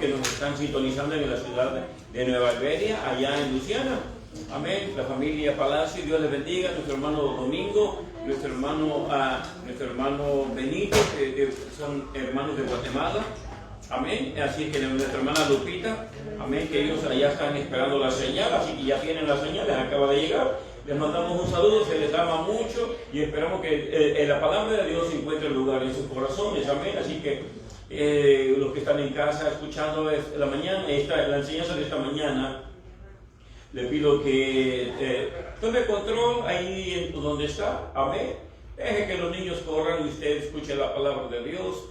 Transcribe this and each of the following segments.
que nos están sintonizando en la ciudad de Nueva Iberia, allá en Luciana. Amén. La familia Palacio, Dios les bendiga. Nuestro hermano Domingo, nuestro hermano Benito, que son hermanos de Guatemala. Amén. Así que nuestra hermana Lupita, amén, que ellos allá están esperando la señal, así que ya tienen la señal, les acaba de llegar. Les mandamos un saludo, se les ama mucho y esperamos que la palabra de Dios encuentre lugar en sus corazones. Amén. Así que los que están en casa escuchando la enseñanza de esta mañana, le pido que tome control ahí donde está. Amén. Deje que los niños corran y usted escuche la palabra de Dios.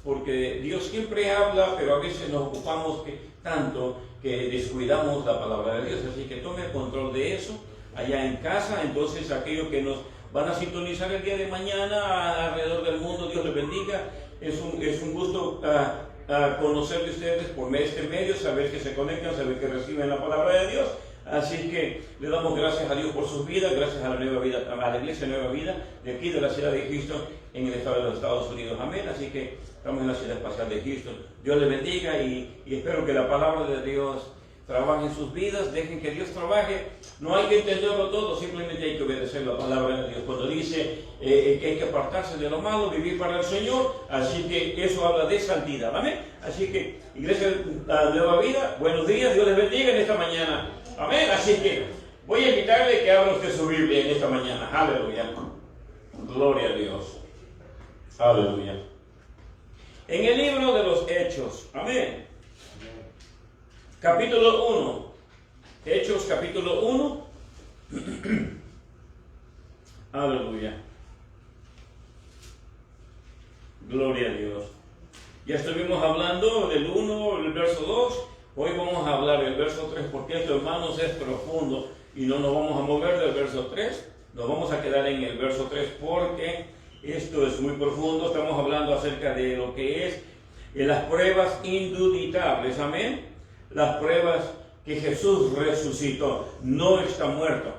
Porque Dios siempre habla, pero a veces nos ocupamos tanto que descuidamos la palabra de Dios. Así que tome el control de eso allá en casa. Entonces, aquellos que nos van a sintonizar el día de mañana alrededor del mundo, Dios les bendiga. Es un gusto conocer de ustedes por este medio, saber que se conectan, saber que reciben la palabra de Dios. Así que le damos gracias a Dios por sus vidas, gracias a la Nueva Vida, a la Iglesia Nueva Vida de aquí de la ciudad de Houston, en el estado de los Estados Unidos. Amén. Así que estamos en la ciudad espacial de Houston. Dios les bendiga y espero que la palabra de Dios trabaje en sus vidas. Dejen que Dios trabaje. No hay que entenderlo todo, simplemente hay que obedecer la palabra de Dios. Cuando dice que hay que apartarse de lo malo, vivir para el Señor, así que eso habla de santidad. Amén. Así que, Iglesia Nueva Vida, buenos días, Dios les bendiga en esta mañana. Amén. Así que voy a invitarle que abra usted su Biblia en esta mañana. Aleluya. Gloria a Dios. Aleluya. En el libro de los Hechos. Amén. Capítulo 1. Hechos capítulo 1. Aleluya. Gloria a Dios. Ya estuvimos hablando del 1, el verso 2. Hoy vamos a hablar del verso 3 porque esto, hermanos, es profundo y no nos vamos a mover del verso 3. Nos vamos a quedar en el verso 3 porque esto es muy profundo. Estamos hablando acerca de lo que es las pruebas indubitables. Amén. Las pruebas que Jesús resucitó. No está muerto.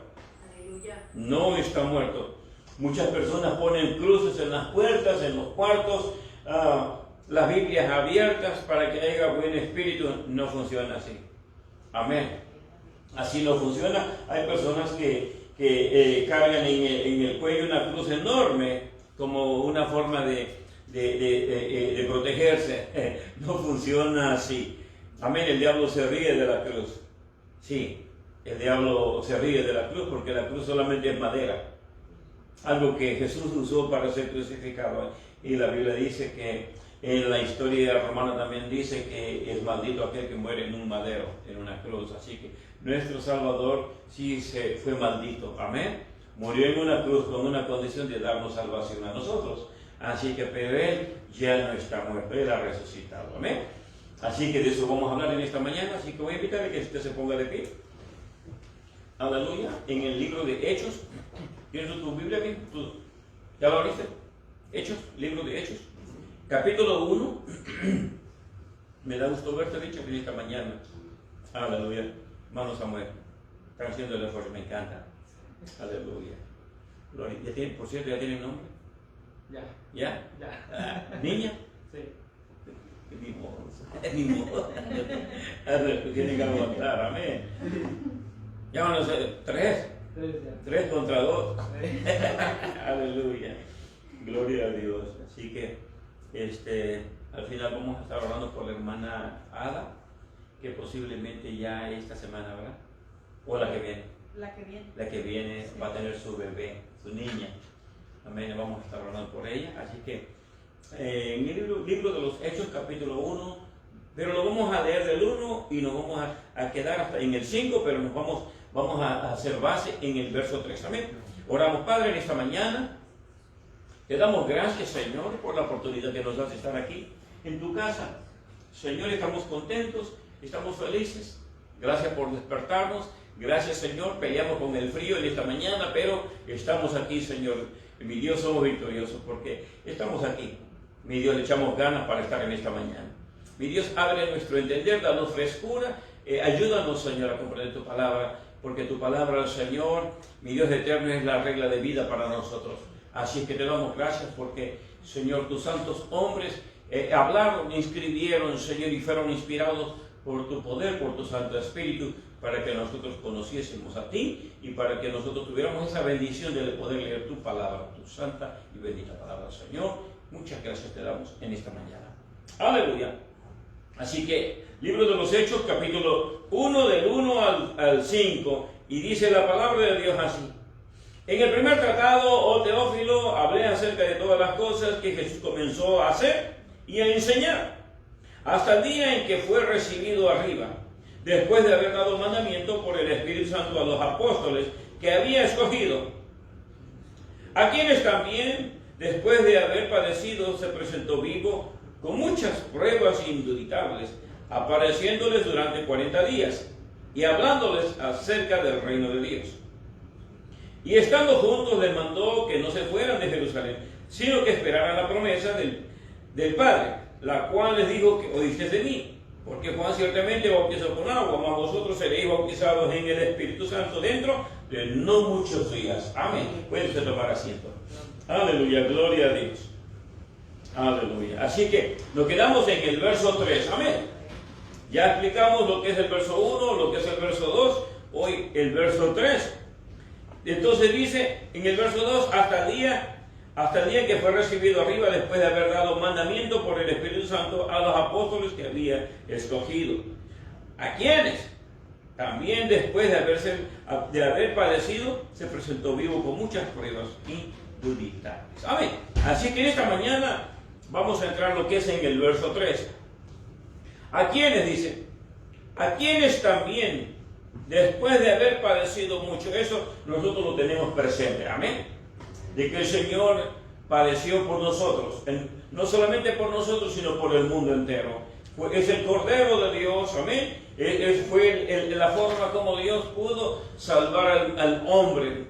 Aleluya. No está muerto. Muchas personas ponen cruces en las puertas, en los cuartos, las Biblias abiertas para que haya buen espíritu. No funciona así. Amén. Así no funciona. Hay personas que cargan en el cuello una cruz enorme como una forma de protegerse. No funciona así. Amén. El diablo se ríe de la cruz. Sí, el diablo se ríe de la cruz porque la cruz solamente es madera. Algo que Jesús usó para ser crucificado. Y la Biblia dice que en la historia romana también dice que es maldito aquel que muere en un madero, en una cruz. Así que nuestro Salvador sí se fue maldito. Amén. Murió en una cruz con una condición de darnos salvación a nosotros. Así que, pero Él ya no está muerto, Él ha resucitado. Amén. Así que de eso vamos a hablar en esta mañana. Así que voy a invitarle que usted se ponga de pie. Aleluya. En el libro de Hechos. ¿Tienes tu Biblia aquí? ¿Ya lo abriste? Hechos, libro de Hechos. Capítulo 1. Me da gusto verte, dicho, en esta mañana. Aleluya. Hermano Samuel. Están haciendo el esfuerzo, me encanta. Aleluya. Gloria. ¿Ya tiene, por cierto, ya tiene nombre? Ya. ¿Ya? Ya. ¿Niña? Sí. Ni modo. Tienen que aguantar, amén. Ya van a ser 3. 3 contra 2. Aleluya. Gloria a Dios. Así que al final vamos a estar hablando por la hermana Ada, que posiblemente ya esta semana, ¿verdad? O la que viene. La que viene. La que viene va a tener su bebé, su niña. Amén. Vamos a estar hablando por ella. Así que en el libro de los Hechos, capítulo 1, pero lo vamos a leer del 1 y nos vamos a quedar hasta en el 5, pero nos vamos a hacer base en el verso 3. Amén. Oramos, Padre, en esta mañana. Te damos gracias, Señor, por la oportunidad que nos das de estar aquí en tu casa. Señor, estamos contentos, estamos felices. Gracias por despertarnos. Gracias, Señor. Peleamos con el frío en esta mañana, pero estamos aquí, Señor. Mi Dios, somos victoriosos porque estamos aquí. Mi Dios, le echamos ganas para estar en esta mañana. Mi Dios, abre nuestro entender, danos frescura. Ayúdanos, Señor, a comprender tu palabra, porque tu palabra, Señor, mi Dios eterno, es la regla de vida para nosotros. Así que te damos gracias porque, Señor, tus santos hombres hablaron, escribieron, Señor, y fueron inspirados por tu poder, por tu Santo Espíritu, para que nosotros conociésemos a ti y para que nosotros tuviéramos esa bendición de poder leer tu palabra, tu santa y bendita palabra, Señor. Muchas gracias te damos en esta mañana. Aleluya. Así que, libro de los Hechos, capítulo 1, del 1 al 5, y dice la palabra de Dios así. En el primer tratado, oh Teófilo, hablé acerca de todas las cosas que Jesús comenzó a hacer y a enseñar, hasta el día en que fue recibido arriba, después de haber dado mandamiento por el Espíritu Santo a los apóstoles que había escogido, a quienes también, después de haber padecido, se presentó vivo con muchas pruebas indubitables, apareciéndoles durante 40 días y hablándoles acerca del reino de Dios. Y estando juntos les mandó que no se fueran de Jerusalén, sino que esperaran la promesa del Padre, la cual les dijo que oísteis de mí, porque Juan ciertamente bautizó con agua, mas vosotros seréis bautizados en el Espíritu Santo dentro de no muchos días. Amén. Pueden tomar asiento. Aleluya, gloria a Dios. Aleluya. Así que nos quedamos en el verso 3. Amén. Ya explicamos lo que es el verso 1, lo que es el verso 2, hoy el verso 3. Entonces dice en el verso 2, hasta el día que fue recibido arriba, después de haber dado mandamiento por el Espíritu Santo a los apóstoles que había escogido. ¿A quiénes? También después de haber padecido, se presentó vivo con muchas pruebas indubitables. Amén. Así que en esta mañana vamos a entrar lo que es en el verso 3. ¿A quiénes? Dice. ¿A quiénes también? Después de haber padecido mucho, eso nosotros lo tenemos presente, amén, de que el Señor padeció por nosotros, no solamente por nosotros, sino por el mundo entero. Es el Cordero de Dios, amén, fue la forma como Dios pudo salvar al hombre,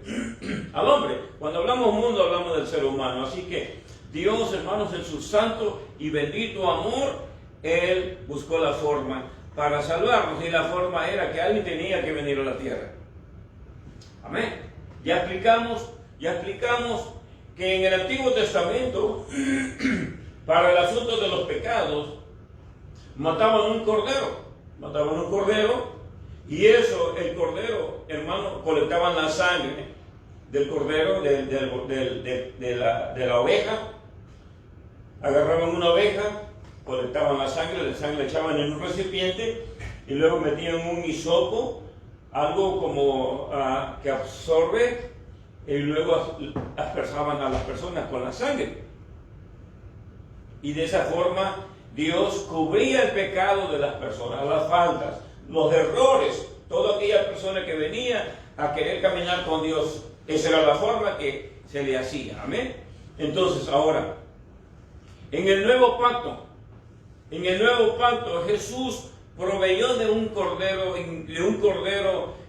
Cuando hablamos mundo, hablamos del ser humano, así que Dios, hermanos, en su santo y bendito amor, Él buscó la forma para salvarnos, y la forma era que alguien tenía que venir a la tierra. Amén. Ya explicamos que en el Antiguo Testamento, para el asunto de los pecados, mataban un cordero, y eso, el cordero, hermano, colectaban la sangre del cordero, de la oveja, agarraban una oveja, colectaban la sangre la echaban en un recipiente y luego metían un hisopo, algo como que absorbe, y luego aspersaban a las personas con la sangre. Y de esa forma Dios cubría el pecado de las personas, las faltas, los errores, toda aquella persona que venía a querer caminar con Dios. Esa era la forma que se le hacía. Amén. Entonces ahora, en el nuevo pacto Jesús proveyó de un cordero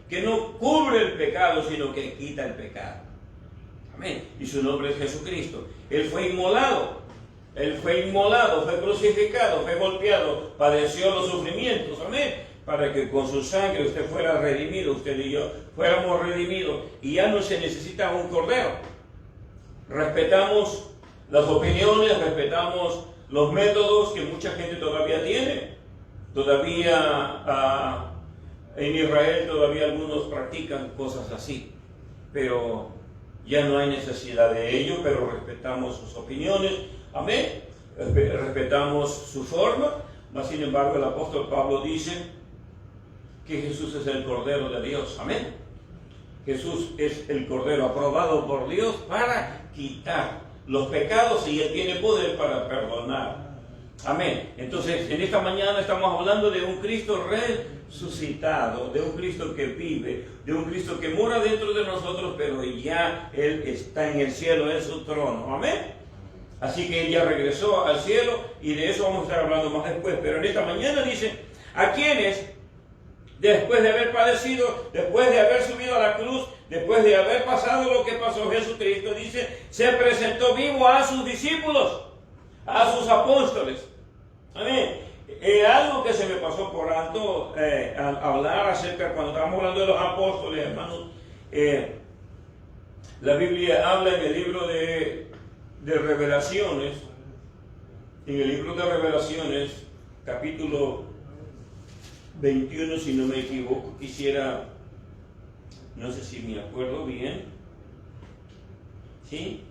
que no cubre el pecado, sino que quita el pecado. Amén. Y su nombre es Jesucristo. Él fue inmolado, fue crucificado, fue golpeado, padeció los sufrimientos. Amén. Para que con su sangre usted fuera redimido, usted y yo fuéramos redimidos. Y ya no se necesita un cordero. Respetamos las opiniones, respetamos los métodos que mucha gente todavía tiene. Todavía en Israel todavía algunos practican cosas así, pero ya no hay necesidad de ello, pero respetamos sus opiniones, amén, respetamos su forma. Mas sin embargo el apóstol Pablo dice que Jesús es el Cordero de Dios, amén. Jesús es el Cordero aprobado por Dios para quitar los pecados, y Él tiene poder para perdonar. Amén. Entonces, en esta mañana estamos hablando de un Cristo resucitado, de un Cristo que vive, de un Cristo que mora dentro de nosotros, pero ya Él está en el cielo, en su trono. Amén. Así que Él ya regresó al cielo, y de eso vamos a estar hablando más después. Pero en esta mañana dice, a quienes, después de haber padecido, después de haber subido a la cruz, después de haber pasado lo que pasó Jesucristo, dice, se presentó vivo a sus discípulos, a sus apóstoles. Amén. Algo que se me pasó por alto al hablar acerca, cuando estamos hablando de los apóstoles, hermanos, la Biblia habla en el libro de Revelaciones, En el libro de Revelaciones, capítulo 21, si no me equivoco, quisiera, no sé si me acuerdo bien, ¿sí?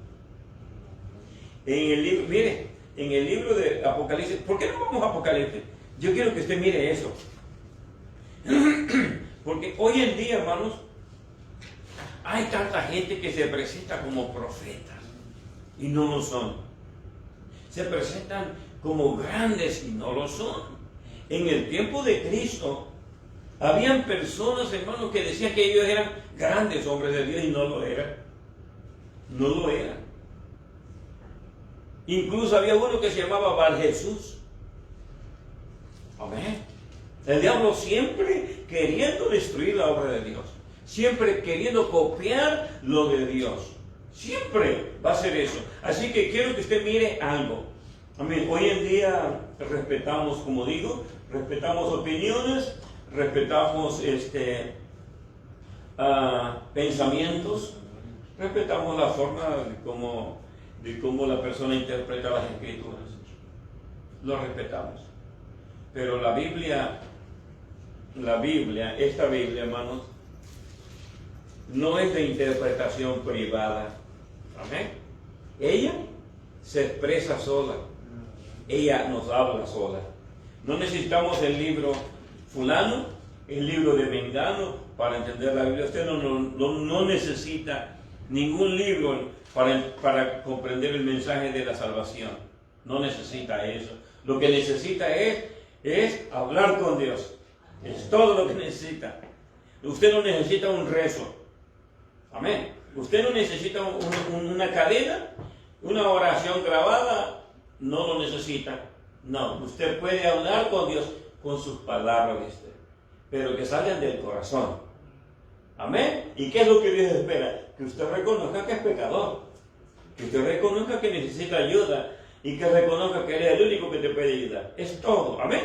En el libro, mire, en el libro de Apocalipsis, ¿por qué no vamos a Apocalipsis? Yo quiero que usted mire eso. Porque hoy en día, hermanos, hay tanta gente que se presenta como profetas y no lo son. Se presentan como grandes y no lo son. En el tiempo de Cristo, habían personas, hermanos, que decían que ellos eran grandes hombres de Dios y no lo eran. No lo eran. Incluso había uno que se llamaba Bar Jesús. Amén. El diablo siempre queriendo destruir la obra de Dios. Siempre queriendo copiar lo de Dios. Siempre va a ser eso. Así que quiero que usted mire algo. Amén. Hoy en día respetamos, como digo, respetamos opiniones, respetamos pensamientos, respetamos la forma de cómo la persona interpreta las escrituras. Lo respetamos. Pero la Biblia, esta Biblia, hermanos, no es de interpretación privada. Amén. Ella se expresa sola. Ella nos habla sola. No necesitamos el libro fulano, el libro de Mengano para entender la Biblia. Usted no necesita ningún libro para comprender el mensaje de la salvación. No necesita eso. Lo que necesita es hablar con Dios. Es todo lo que necesita. Usted no necesita un rezo. Amén. Usted no necesita una cadena, una oración grabada. No lo necesita. No, usted puede hablar con Dios con sus palabras, pero que salgan del corazón. Amén. ¿Y qué es lo que Dios espera? Que usted reconozca que es pecador, que usted reconozca que necesita ayuda y que reconozca que Él es el único que te puede ayudar. Es todo. Amén.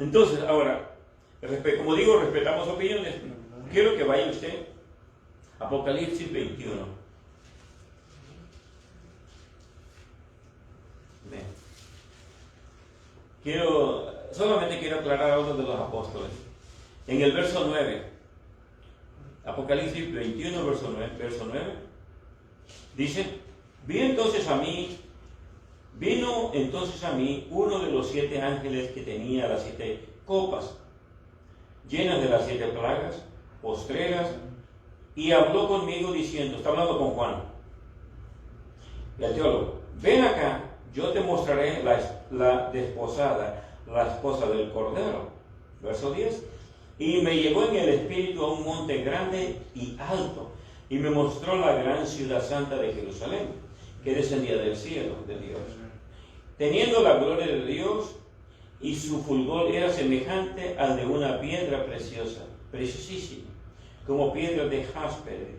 Entonces, ahora, como digo, respetamos opiniones. Quiero que vaya usted a Apocalipsis 21. Solamente quiero aclarar algo de los apóstoles. En el verso 9, Apocalipsis 21, verso 9, dice: vino entonces a mí uno de los 7 ángeles que tenía las 7 copas, llenas de las 7 plagas postreras, y habló conmigo diciendo, está hablando con Juan, el teólogo: ven acá, yo te mostraré la desposada, la esposa del Cordero. Verso 10. Y me llevó en el espíritu a un monte grande y alto, y me mostró la gran ciudad santa de Jerusalén, que descendía del cielo de Dios, teniendo la gloria de Dios, y su fulgor era semejante al de una piedra preciosa, preciosísima, como piedra de jaspe,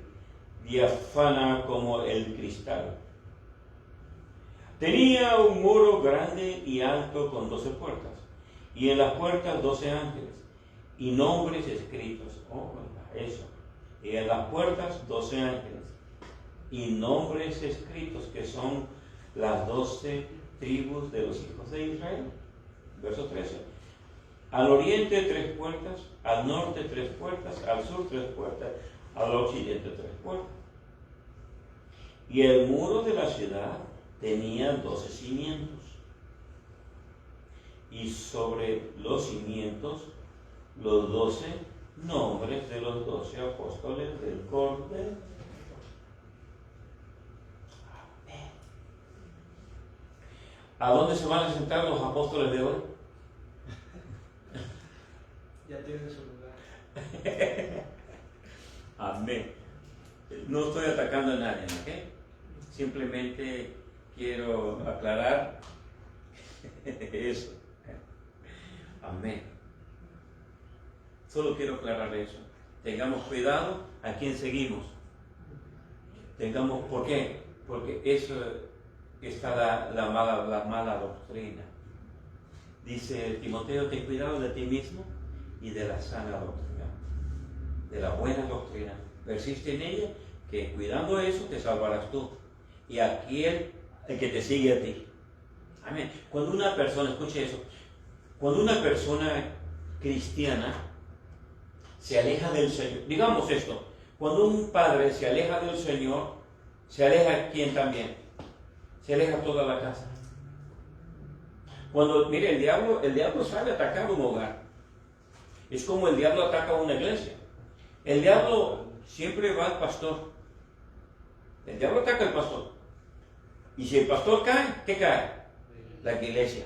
diáfana como el cristal. Tenía un muro grande y alto con 12 puertas, y en las puertas 12 ángeles, y nombres escritos. Eso. Y en las puertas 12 ángeles, y nombres escritos, que son las 12 tribus de los hijos de Israel. Verso 13. Al oriente 3 puertas, al norte 3 puertas, al sur 3 puertas, al occidente 3 puertas. Y el muro de la ciudad tenía 12 cimientos, y sobre los cimientos los 12 nombres de los 12 apóstoles del Cordero. Amén. ¿A dónde se van a sentar los apóstoles de hoy? Ya tienen su lugar. Amén. No estoy atacando a nadie, ¿ok? Simplemente quiero aclarar eso. Amén. Solo quiero aclarar eso. Tengamos cuidado a quién seguimos. ¿Por qué? Porque eso está la mala doctrina. Dice Timoteo: ten cuidado de ti mismo y de la sana doctrina, de la buena doctrina. Persiste en ella, que cuidando eso te salvarás tú y aquel el que te sigue a ti. Amén. Cuando una persona, escuche eso, cuando una persona cristiana se aleja del Señor, digamos esto, cuando un padre se aleja del Señor, se aleja ¿quién también? Se aleja toda la casa. Cuando, mire, el diablo sabe atacar un hogar. Es como el diablo ataca una iglesia. El diablo siempre va al pastor. El diablo ataca al pastor. Y si el pastor cae, ¿qué cae? La iglesia.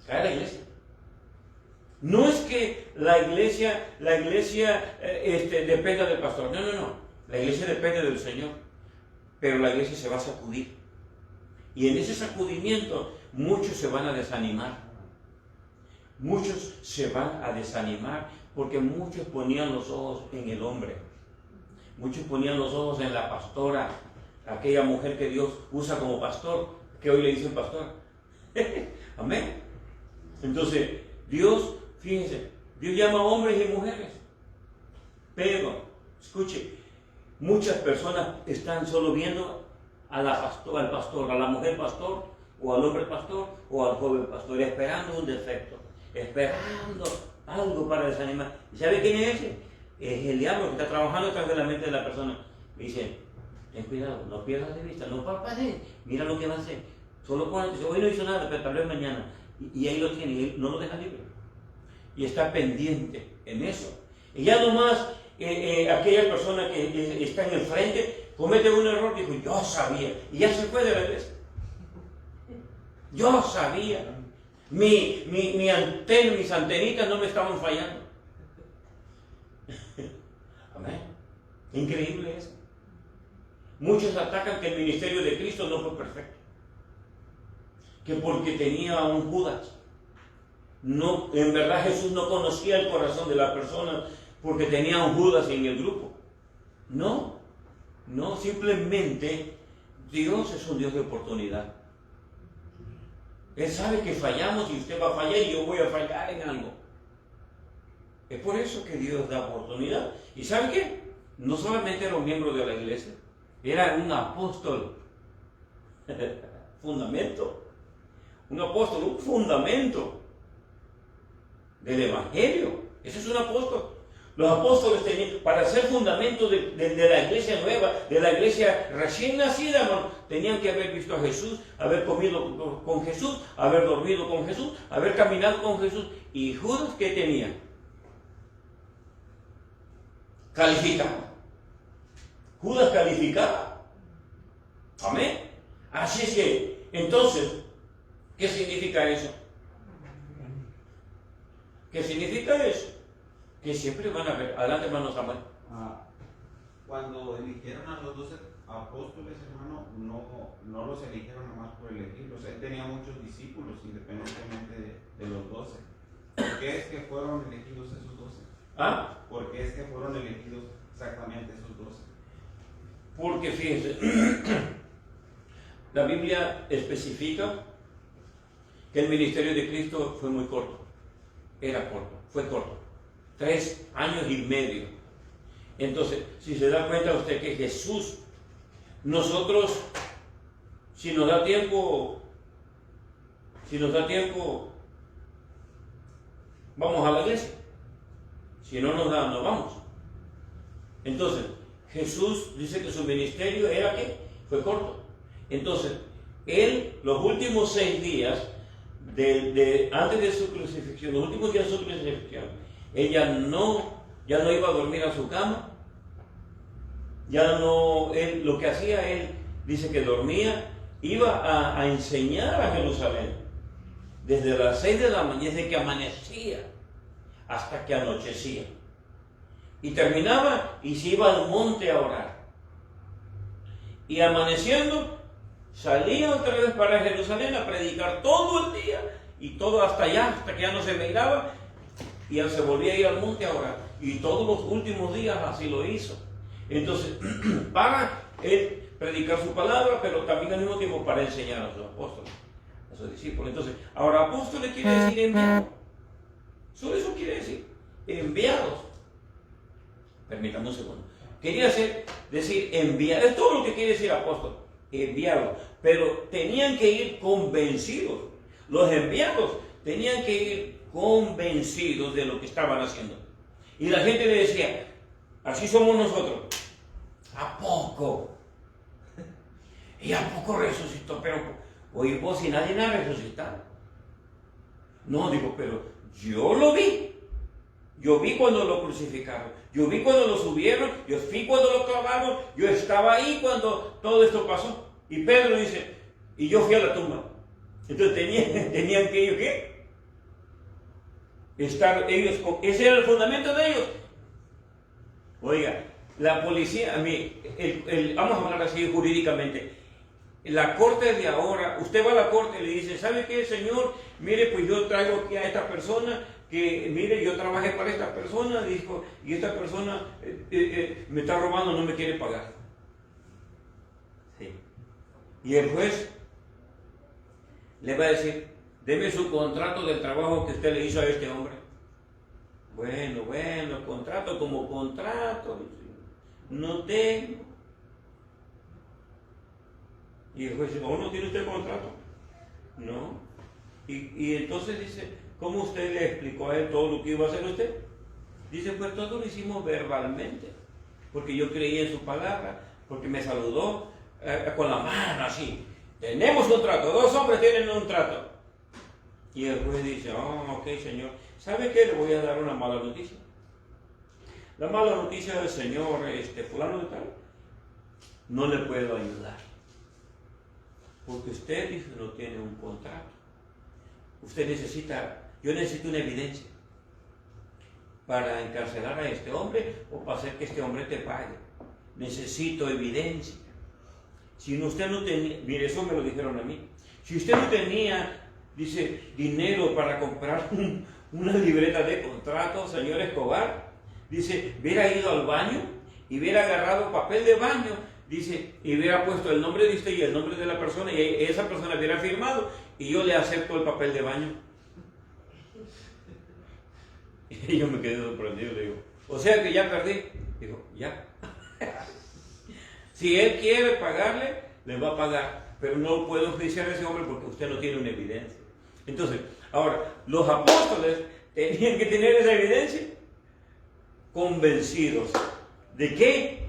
Cae la iglesia. No es que la iglesia dependa del pastor. No. La iglesia depende del Señor. Pero la iglesia se va a sacudir. Y en ese sacudimiento muchos se van a desanimar. Muchos se van a desanimar porque muchos ponían los ojos en el hombre. Muchos ponían los ojos en la pastora, aquella mujer que Dios usa como pastor, que hoy le dicen pastor. Amén. Entonces, Dios, fíjense, Dios llama a hombres y mujeres. Pero, escuche, muchas personas están solo viendo al pastor, a la mujer pastor, o al hombre pastor, o al joven pastor, esperando un defecto, esperando algo para desanimar. ¿Y sabe quién es ese? Es el diablo que está trabajando detrás de la mente de la persona. Dice, ten cuidado, no pierdas de vista, no parpadees, mira lo que va a hacer. Solo cuando hoy no hizo nada, pero tal vez mañana. Y ahí lo tiene, y no lo deja libre. Y está pendiente en eso. Y ya nomás aquella persona que está en el frente comete un error y dijo, yo sabía. Y ya se fue de la iglesia. Yo sabía. Mis antenitas no me estaban fallando. Amén. Increíble eso. Muchos atacan que el ministerio de Cristo no fue perfecto. Que porque tenía un Judas. No, en verdad Jesús no conocía el corazón de la persona porque tenía un Judas en el grupo. No, simplemente Dios es un Dios de oportunidad. Él sabe que fallamos y usted va a fallar y yo voy a fallar en algo. Es por eso que Dios da oportunidad. ¿Y sabe qué? No solamente era un miembro de la iglesia, era un apóstol. Fundamento. Un apóstol, un fundamento del evangelio. Ese es un apóstol. Los apóstoles tenían, para ser fundamento de la iglesia nueva, de la iglesia recién nacida, hermano, tenían que haber visto a Jesús, haber comido con Jesús, haber dormido con Jesús, haber caminado con Jesús. ¿Y Judas qué tenía? Calificaba. Judas calificaba. Amén. Así es que, entonces, ¿qué significa eso? ¿Qué significa eso? Que siempre van a ver. Adelante, hermano Samuel. Cuando eligieron a los 12 apóstoles, hermano, no los eligieron nomás por elegirlos. Él tenía muchos discípulos, independientemente de los 12. ¿Por qué es que fueron elegidos esos 12? ¿Por qué es que fueron elegidos exactamente esos 12? Porque fíjense, la Biblia especifica que el ministerio de Cristo fue muy corto. Era corto, fue corto. 3 años y medio. Entonces, si se da cuenta usted que Jesús, nosotros, si nos da tiempo, vamos a la iglesia. Si no nos da, no vamos. Entonces, Jesús dice que su ministerio era ¿qué? Fue corto. Entonces, él, los últimos 6 días, antes de su crucifixión, los últimos días de su crucifixión, él ya no iba a dormir a su cama, él lo que hacía, él dice que dormía, iba a enseñar a Jerusalén, desde las 6 de la mañana, desde que amanecía, hasta que anochecía, y terminaba y se iba al monte a orar, y amaneciendo, salía otra vez para Jerusalén a predicar todo el día, y todo hasta allá, hasta que ya no se miraba, y él se volvía a ir al monte a orar. Y todos los últimos días así lo hizo. Entonces, para él predicar su palabra, pero también al mismo tiempo para enseñar a sus apóstoles, a sus discípulos. Entonces, ahora apóstoles quiere decir enviados. Solo eso quiere decir, enviados. Permítame un segundo. Quería decir enviados. Es todo lo que quiere decir apóstol, enviados. Pero tenían que ir convencidos. Los enviados tenían que ir convencidos de lo que estaban haciendo. Y la gente le decía, así somos nosotros. ¿A poco? ¿Y a poco resucitó? Pero, oye, vos, si nadie ha resucitado. No, digo, pero yo lo vi. Yo vi cuando lo crucificaron. Yo vi cuando lo subieron. Yo vi cuando lo clavaron. Yo estaba ahí cuando todo esto pasó. Y Pedro dice, y yo fui a la tumba. Entonces tenían que ellos, ¿qué? Estar ellos, ese era el fundamento de ellos. Oiga, la policía, vamos a hablar así jurídicamente. La corte de ahora, usted va a la corte y le dice, ¿sabe qué, señor? Mire, pues yo traigo aquí a esta persona, que mire, yo trabajé para esta persona, dijo, y esta persona me está robando, no me quiere pagar. Sí. Y el juez le va a decir, deme su contrato del trabajo que usted le hizo a este hombre. Bueno, contrato como contrato, no tengo. Y el juez dice, ¿oh, no tiene usted contrato? No. Y entonces dice, ¿cómo usted le explicó a él todo lo que iba a hacer usted? Dice, pues todo lo hicimos verbalmente, porque yo creí en su palabra, porque me saludó con la mano así. Tenemos un trato, 2 hombres tienen un trato. Y el juez dice, ok, señor, ¿sabe qué? Le voy a dar una mala noticia. La mala noticia del señor fulano de tal, no le puedo ayudar. Porque usted dice no tiene un contrato. Yo necesito una evidencia para encarcelar a este hombre o para hacer que este hombre te pague. Necesito evidencia. Si usted no tenía, mire, eso me lo dijeron a mí. Si usted no tenía, dice, dinero para comprar una libreta de contrato, señor Escobar, dice, hubiera ido al baño y hubiera agarrado papel de baño, dice, y hubiera puesto el nombre de usted y el nombre de la persona, y esa persona hubiera firmado, y yo le acepto el papel de baño. Y yo me quedé sorprendido, le digo, o sea que ya perdí. Digo, ya. Si él quiere pagarle, le va a pagar, pero no puedo juiciar a ese hombre porque usted no tiene una evidencia. Entonces, ahora, los apóstoles tenían que tener esa evidencia, convencidos de que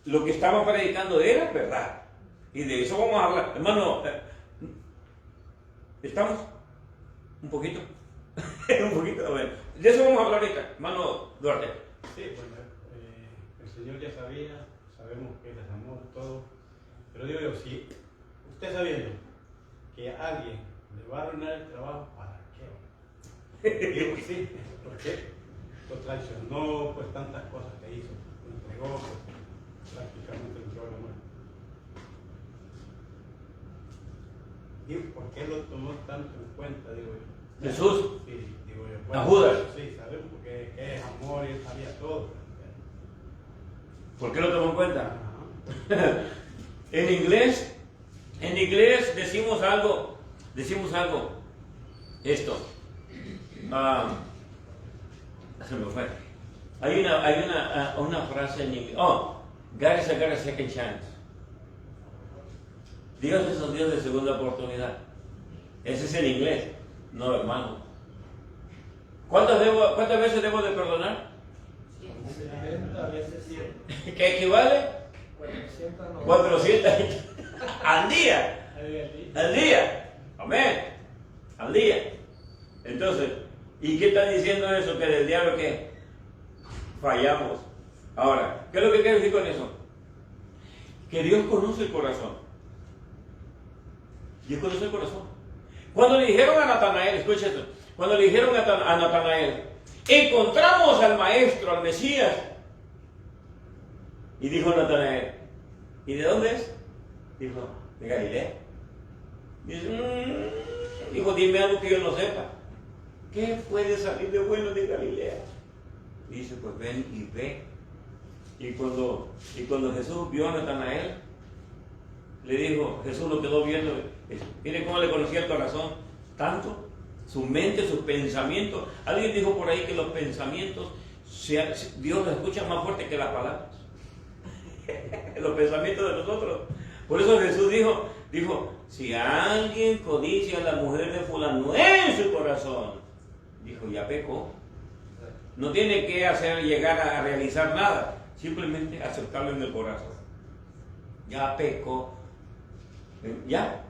lo que estaban predicando era verdad. Y de eso vamos a hablar. Hermano, ¿estamos? Un poquito. Un poquito, a ver. De eso vamos a hablar ahorita. Hermano Duarte. Sí, bueno, el Señor ya sabía, sabemos que Él es amor, todo. Pero digo yo, si usted sabiendo que a alguien le va a arruinar el trabajo, ¿para qué? Digo, sí, ¿por qué? Lo traicionó, pues tantas cosas que hizo, lo entregó, pues, prácticamente lo entregó a la muerte. Digo, ¿por qué lo tomó tanto en cuenta? Digo yo. Jesús. Sí, digo yo. Bueno, a Judas. Sí, sabemos que es amor y Él sabía todo. ¿Por qué lo tomó en cuenta? Ajá. En inglés decimos algo, esto. Se me fue. Hay una frase en inglés. Oh, God has got a second chance. Dios es un Dios de segunda oportunidad. Ese es el inglés. No, hermano. ¿Cuántas veces debo de perdonar? 70 veces 100. ¿Qué equivale? 400 400 al día. Al día. Amén. Al día. Entonces, ¿y qué está diciendo eso? Que del diablo que fallamos. Ahora, ¿qué es lo que quiero decir con eso? Que Dios conoce el corazón. Dios conoce el corazón. Cuando le dijeron a Natanael, escucha esto, cuando le dijeron a Natanael, encontramos al maestro, al Mesías, y dijo Natanael, ¿y de dónde es? Dijo, de Galilea. Dice, dijo, dime algo que yo no sepa. ¿Qué puede salir de bueno de Galilea? Dice, pues ven y ve. Y cuando Jesús vio a Natanael, le dijo, Jesús lo quedó viendo. Miren cómo le conocía el corazón. Tanto, su mente, sus pensamientos. Alguien dijo por ahí que los pensamientos, Dios los escucha más fuerte que las palabras. Los pensamientos de nosotros. Por eso Jesús dijo, Dijo, si alguien codicia a la mujer de fulano en su corazón, dijo, ya pecó. No tiene que llegar a realizar nada, simplemente aceptarlo en el corazón. Ya pecó. Ya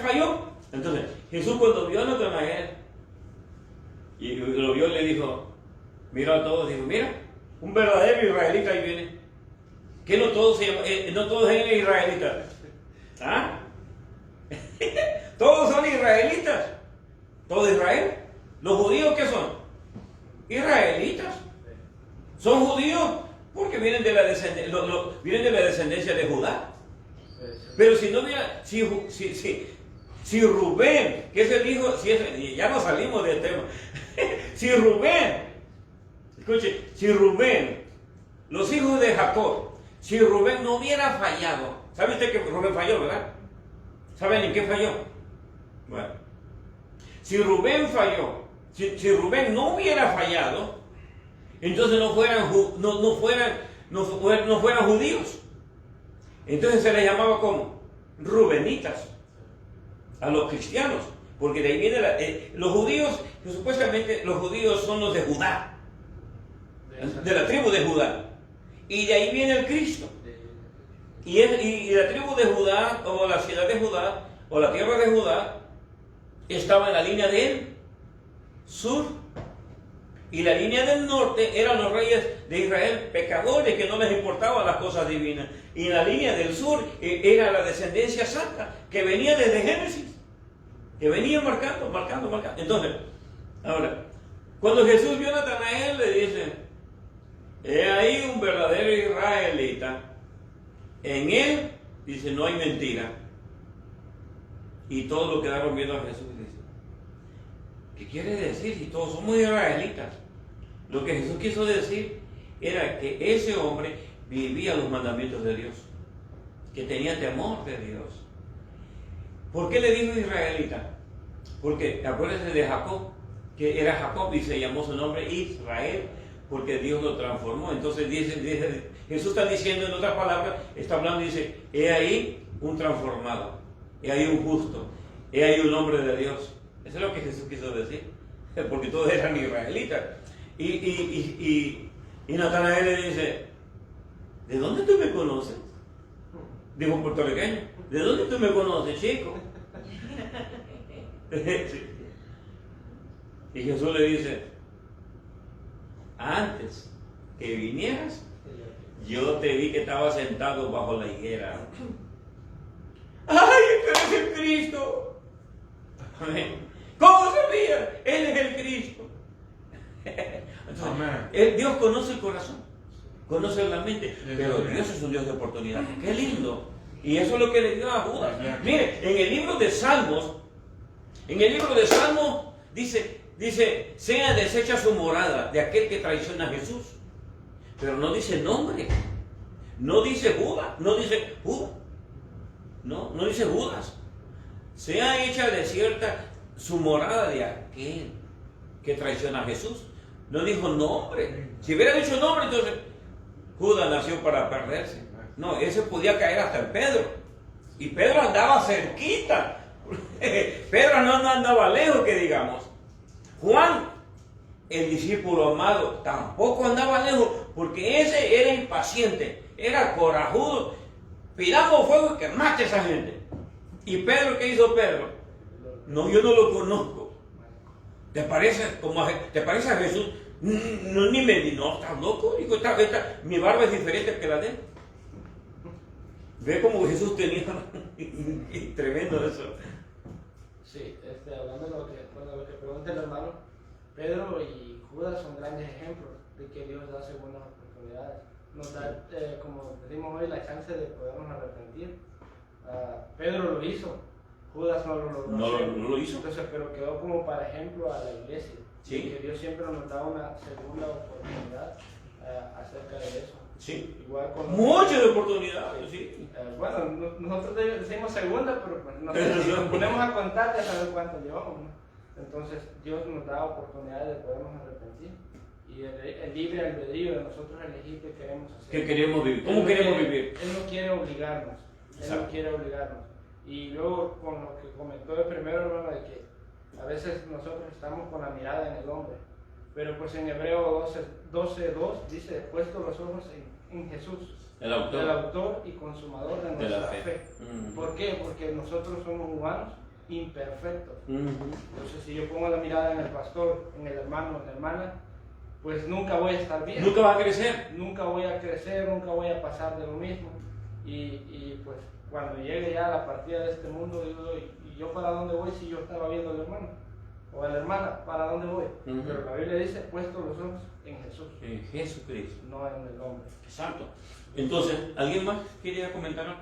falló. Entonces, Jesús cuando vio a Natanael y lo vio, le dijo, miró a todos, dijo, mira, un verdadero israelita ahí viene. Que no todos eran israelitas. ¿Ah? Todos son israelitas. Todo Israel. ¿Los judíos qué son? Israelitas. Son judíos porque vienen de la descendencia de Judá. Pero si no hubiera, si Rubén, que es el hijo, ya no salimos del tema. Si Rubén, escuche, si Rubén, los hijos de Jacob, si Rubén no hubiera fallado, ¿sabe usted que Rubén falló, verdad? ¿Saben en qué falló? Bueno, si Rubén falló, si Rubén no hubiera fallado, entonces no fueran judíos. Entonces se les llamaba como rubenitas a los cristianos, porque de ahí viene los judíos, que supuestamente los judíos son los de Judá, de la tribu de Judá, y de ahí viene el Cristo. Y la tribu de Judá, o la ciudad de Judá, o la tierra de Judá, estaba en la línea del sur. Y la línea del norte eran los reyes de Israel, pecadores que no les importaban las cosas divinas. Y la línea del sur era la descendencia santa, que venía desde Génesis, que venía marcando. Entonces, ahora, cuando Jesús vio a Natanael, le dice, he ahí un verdadero israelita. En él, dice, no hay mentira. Y todos lo quedaron viendo a Jesús y dicen, ¿qué quiere decir si todos somos israelitas? Lo que Jesús quiso decir era que ese hombre vivía los mandamientos de Dios, que tenía temor de Dios. ¿Por qué le dijo israelita? Porque acuérdense de Jacob, que era Jacob y se llamó su nombre Israel, porque Dios lo transformó. Entonces Jesús está diciendo, en otras palabras, está hablando y dice, he ahí un transformado, he ahí un justo, he ahí un hombre de Dios. Eso es lo que Jesús quiso decir, porque todos eran israelitas. Y Natanael le dice, ¿de dónde tú me conoces? Dijo puertorriqueño, ¿de dónde tú me conoces, chico? Y Jesús le dice, antes que vinieras, yo te vi que estabas sentado bajo la higuera. ¡Ay, tú eres el Cristo! ¿Cómo sabía? Él es el Cristo. Entonces, Dios conoce el corazón, conoce la mente, pero Dios es un Dios de oportunidad. ¡Qué lindo! Y eso es lo que le dio a Judas. Mire, en el libro de Salmos dice, sea deshecha su morada de aquel que traiciona a Jesús. Pero no dice nombre, no dice Judas, no dice Judas. Sea hecha desierta su morada de aquel que traiciona a Jesús. No dijo nombre. Si hubiera dicho nombre, entonces Judas nació para perderse. No, ese podía caer hasta en Pedro. Y Pedro andaba cerquita. Pedro no andaba lejos, que digamos. Juan, el discípulo amado, tampoco andaba lejos, porque ese era impaciente, era corajudo. Pidamos fuego y que mate a esa gente. ¿Y Pedro qué hizo Pedro? No, yo no lo conozco. ¿Te parece a Jesús? No, ni me dijo, no, estás loco. Digo, mi barba es diferente que la de él. Ve cómo Jesús tenía tremendo eso. Sí, hablando de lo que pregunta el hermano, Pedro y Judas son grandes ejemplos de que Dios da segundas oportunidades. Nos da, como decimos hoy, la chance de podernos arrepentir. Pedro lo hizo, Judas no lo logró. No lo hizo. Entonces, pero quedó como para ejemplo a la iglesia. Sí. Que Dios siempre nos da una segunda oportunidad acerca de eso. Sí. Igual con muchas oportunidades, sí. Bueno, nosotros decimos segunda, pero pues si nos ponemos a contar ya sabemos cuánto llevamos, ¿no? Entonces Dios nos da oportunidades de podernos arrepentir. Y el libre albedrío de nosotros elegir qué queremos hacer. ¿Qué queremos vivir? ¿Cómo queremos vivir? Él no quiere obligarnos. Él no quiere obligarnos. Y luego con lo que comentó el primero, hermano, de que a veces nosotros estamos con la mirada en el hombre, pero pues en Hebreo 12:2 dice, puesto los ojos en Jesús, El autor. el autor y consumador de De la nuestra fe. fe. ¿Por qué? Porque nosotros somos humanos imperfectos. Ujú. Entonces, si yo pongo la mirada en el pastor, en el hermano, en la hermana, pues nunca voy a estar bien. Nunca va a crecer. Nunca voy a crecer, nunca voy a pasar de lo mismo. Pues cuando llegue ya a la partida de este mundo, digo, ¿y yo para dónde voy si yo estaba viendo al hermano? O a la hermana, ¿para dónde voy? Ujú. Pero la Biblia dice, puesto los ojos en Jesús, En Jesucristo. no en el hombre. Exacto. Entonces, ¿alguien más quería comentar algo?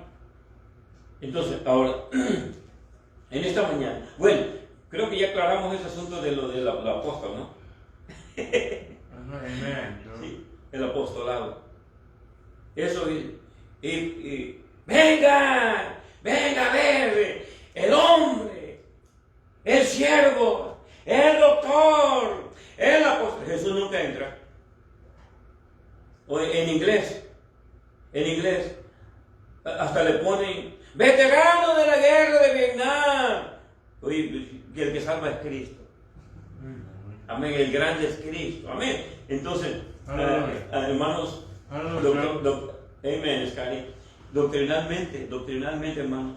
Entonces, ahora, en esta mañana, bueno, creo que ya aclaramos ese asunto de lo del apóstol, ¿no? Sí, el apostolado. Eso venga, venga a ver, el hombre, el siervo, el doctor, el apóstol. Jesús nunca entra. O en inglés, hasta le ponen veterano de la guerra de Vietnam. Oye, que el que salva es Cristo. Amén, el grande es Cristo. Amén. Entonces, hermanos, amén, Scary. Doctrinalmente, hermanos,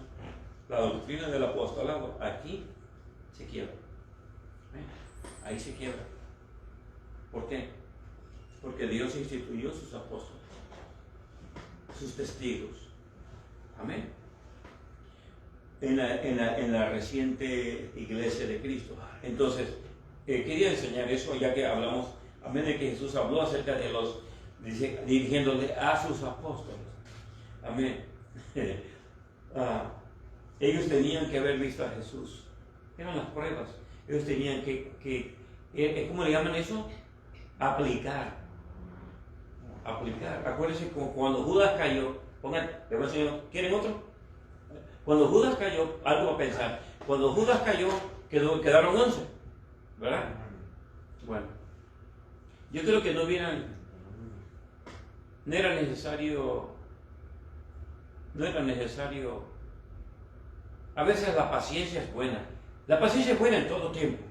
la doctrina del apostolado aquí se quiebra. Amén. Ahí se quiebra. ¿Por qué? Porque Dios instituyó sus apóstoles, sus testigos. Amén. En la reciente iglesia de Cristo. Entonces, quería enseñar eso, ya que hablamos, amén, de que Jesús habló acerca de los, dirigiéndole a sus apóstoles. Amén. Ellos tenían que haber visto a Jesús. Eran las pruebas. Ellos tenían que ¿cómo le llaman eso? Aplicar. Acuérdense cuando Judas cayó, ¿quieren otro? Cuando Judas cayó, algo a pensar. Cuando Judas cayó, quedaron 11, ¿verdad? Bueno, yo creo que no era necesario. A veces la paciencia es buena. La paciencia es buena en todo tiempo.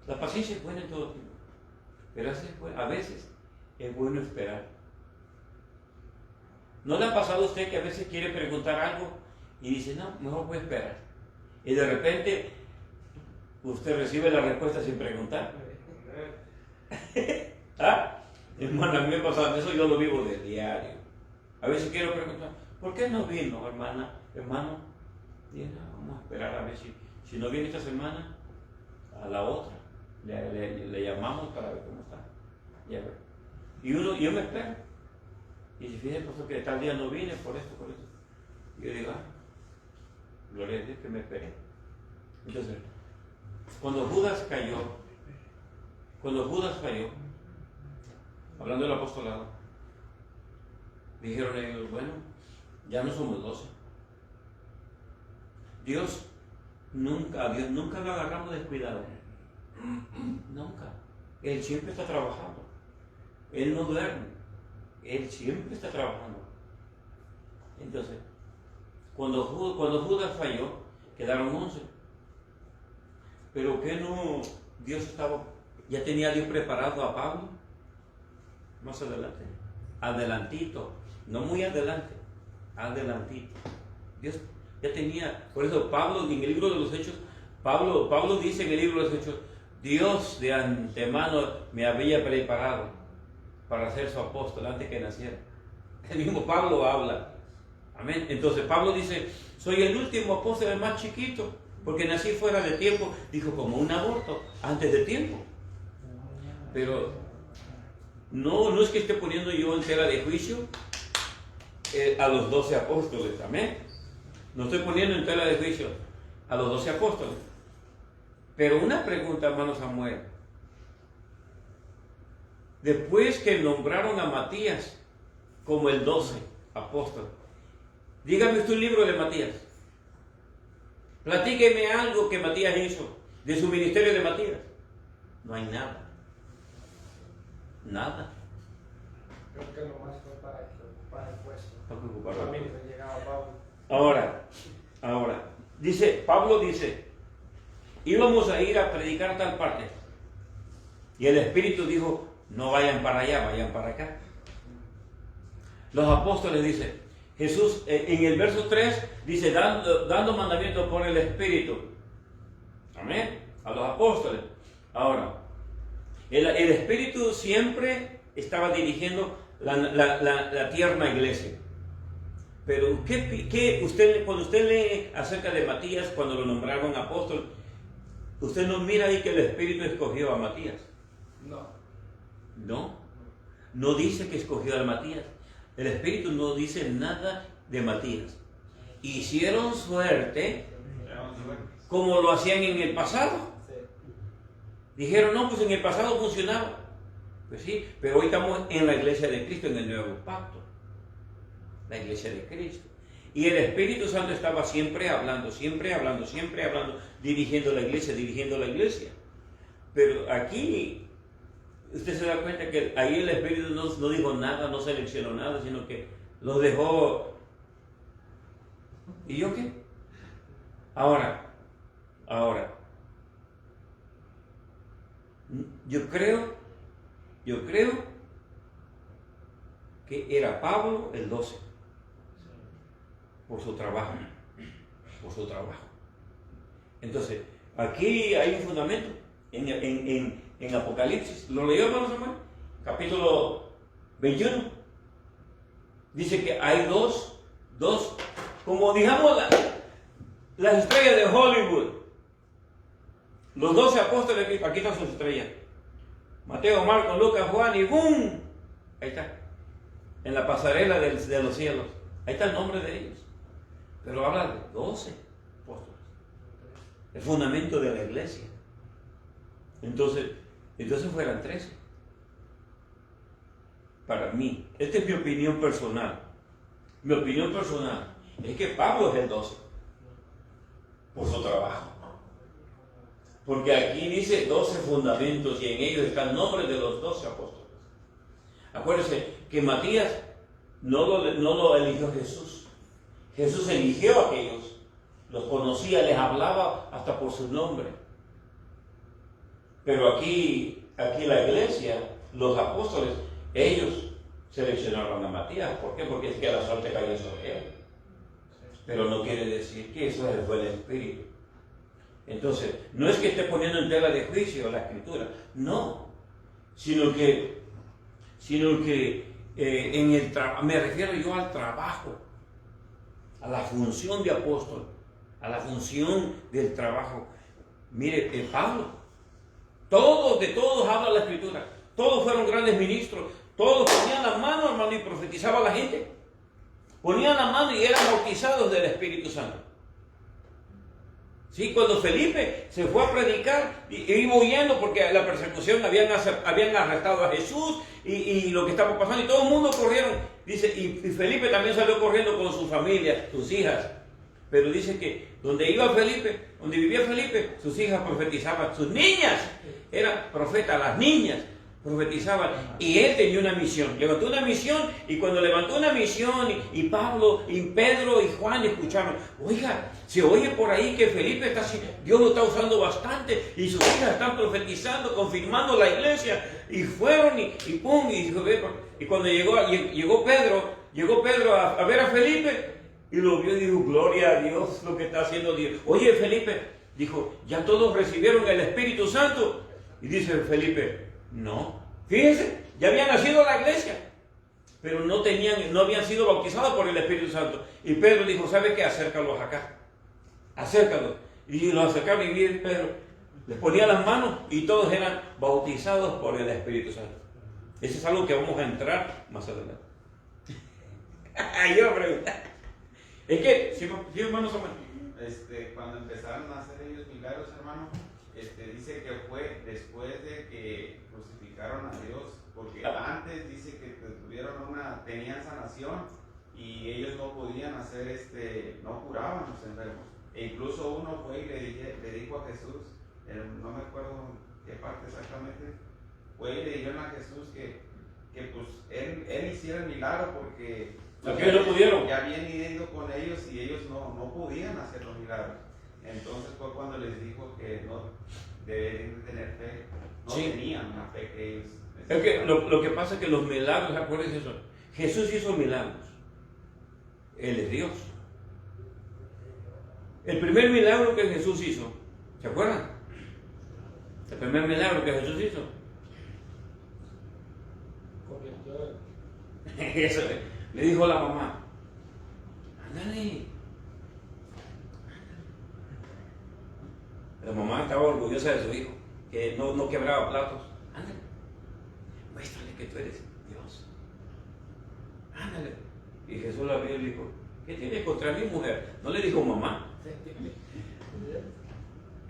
Pero a veces es bueno esperar. ¿No le ha pasado a usted que a veces quiere preguntar algo y dice, no, mejor voy a esperar? Y de repente usted recibe la respuesta sin preguntar. ¿Ah? Hermano, a mí me pasa eso, yo lo vivo de diario. A veces quiero preguntar, ¿por qué no vino, hermano? Y no, vamos a esperar a ver si no viene esta semana, a la otra. Le llamamos para ver cómo está. Ya ver. Y yo me espero. Y si fíjate, pastor, que tal día no vine por esto. Y yo digo, gloria a Dios que me esperé. Entonces, cuando Judas cayó, hablando del apostolado, dijeron ellos, bueno, ya no somos 12. A Dios nunca lo agarramos descuidado. Nunca. Él siempre está trabajando. Él no duerme. Él siempre está trabajando. Entonces, cuando Judas falló, quedaron 11. Pero que no, ya tenía Dios preparado a Pablo. Más adelante. Adelantito. No muy adelante. Adelantito. Dios ya tenía. Por eso Pablo, en el libro de los Hechos, Pablo dice en el libro de los Hechos, Dios de antemano me había preparado para ser su apóstol antes que naciera. El mismo Pablo habla. Amén. Entonces Pablo dice, soy el último apóstol, el más chiquito, porque nací fuera de tiempo. Dijo, como un aborto, antes de tiempo. Pero no es que esté poniendo yo en tela de juicio a los 12 apóstoles. Amén. No estoy poniendo en tela de juicio a los 12 apóstoles. Pero una pregunta, hermano Samuel. Después que nombraron a Matías como el 12 apóstol, dígame usted un libro de Matías. Platíqueme algo que Matías hizo de su ministerio de Matías. No hay nada. Nada. Creo que lo más fue para el puesto. Está preocupado. También llegaba Pablo. Ahora, Pablo dice, íbamos a ir a predicar tal parte. Y el Espíritu dijo, no vayan para allá, vayan para acá. Los apóstoles dicen, Jesús en el verso 3 dice, dando mandamiento por el Espíritu. Amén. A los apóstoles. Ahora, el Espíritu siempre estaba dirigiendo la tierna iglesia. Pero cuando usted lee acerca de Matías, cuando lo nombraron apóstol, usted no mira ahí que el Espíritu escogió a Matías. No dice que escogió a Matías. El Espíritu no dice nada de Matías. Hicieron suerte como lo hacían en el pasado. Dijeron, no, pues en el pasado funcionaba. Pues sí, pero hoy estamos en la iglesia de Cristo, en el nuevo pacto. La iglesia de Cristo. Y el Espíritu Santo estaba siempre hablando, dirigiendo la iglesia. Pero aquí, usted se da cuenta que ahí el Espíritu no dijo nada, no seleccionó nada, sino que los dejó. ¿Y yo qué? Ahora, yo creo que era Pablo el 12, por su trabajo. Entonces, aquí hay un fundamento en Apocalipsis. ¿Lo leyó, hermano Samuel? Capítulo 21. Dice que hay dos, como digamos las estrellas de Hollywood. Los 12 apóstoles, aquí están sus estrellas. Mateo, Marcos, Lucas, Juan y ¡bum! Ahí está. En la pasarela de los cielos. Ahí está el nombre de ellos. Pero habla de 12 apóstoles. El fundamento de la iglesia. Entonces fueran 13. Para mí, esta es mi opinión personal. Mi opinión personal es que Pablo es el 12. Por su trabajo. Porque aquí dice 12 fundamentos y en ellos está el nombre de los 12 apóstoles. Acuérdense que Matías no lo eligió Jesús. Jesús eligió a aquellos, los conocía, les hablaba hasta por su nombre. Pero aquí la iglesia, los apóstoles, ellos seleccionaron a Matías. ¿Por qué? Porque es que la suerte cayó sobre él. Pero no quiere decir que eso fue el Espíritu. Entonces, no es que esté poniendo en tela de juicio la Escritura, no, sino que en el me refiero yo al trabajo, a la función de apóstol, a la función del trabajo. Mire, Pablo, de todos habla la Escritura, todos fueron grandes ministros, todos ponían la mano, hermano, y profetizaba a la gente, ponían la mano y eran bautizados del Espíritu Santo. Sí, cuando Felipe se fue a predicar, iba huyendo porque la persecución habían arrestado a Jesús y lo que estaba pasando, y todo el mundo corrieron, dice, y Felipe también salió corriendo con su familia, sus hijas. Pero dice que donde vivía Felipe, sus hijas profetizaban, sus niñas eran profetas, las niñas profetizaban, y él tenía una misión, levantó una misión, y cuando levantó una misión, y Pablo, y Pedro, y Juan escucharon, oiga, se oye por ahí que Felipe Dios lo está usando bastante, y sus hijas están profetizando, confirmando la iglesia, y fueron, y cuando llegó Pedro a ver a Felipe, y lo vio y dijo, gloria a Dios lo que está haciendo Dios. Oye, Felipe, dijo, ya todos recibieron el Espíritu Santo, y dice Felipe, no, fíjense, ya había nacido la iglesia, pero no habían sido bautizados por el Espíritu Santo. Y Pedro dijo, ¿sabe qué? Acércalos acá, acércalos. Y los acercaron, y Pedro les ponía las manos y todos eran bautizados por el Espíritu Santo. Eso es algo que vamos a entrar más adelante. Yo voy a preguntar. Es que, sí, hermano Samuel. Cuando empezaron a hacer ellos milagros, hermano, dice que fue después de que crucificaron a Dios, porque antes dice que tenían sanación y ellos no podían hacer, no curaban a los enfermos. E incluso uno fue y le dijo a Jesús, no me acuerdo qué parte exactamente, fue y le dijeron a Jesús que pues él hiciera el milagro porque Aquellos no pudieron. Ya habían ido con ellos y ellos no podían hacer los milagros. Entonces fue cuando les dijo que no deben tener fe. No Sí. tenían la fe que ellos Es que lo que pasa es que los milagros, acuérdense eso. Jesús hizo milagros. Él es Dios. El primer milagro que Jesús hizo, ¿se acuerdan? El primer milagro que Jesús hizo. Eso, le dijo a la mamá, ándale. La mamá estaba orgullosa de su hijo, que no quebraba platos. Ándale, muéstrale que tú eres Dios. Ándale. Y Jesús la vio y le dijo, ¿qué tienes contra mi mujer? No le dijo mamá.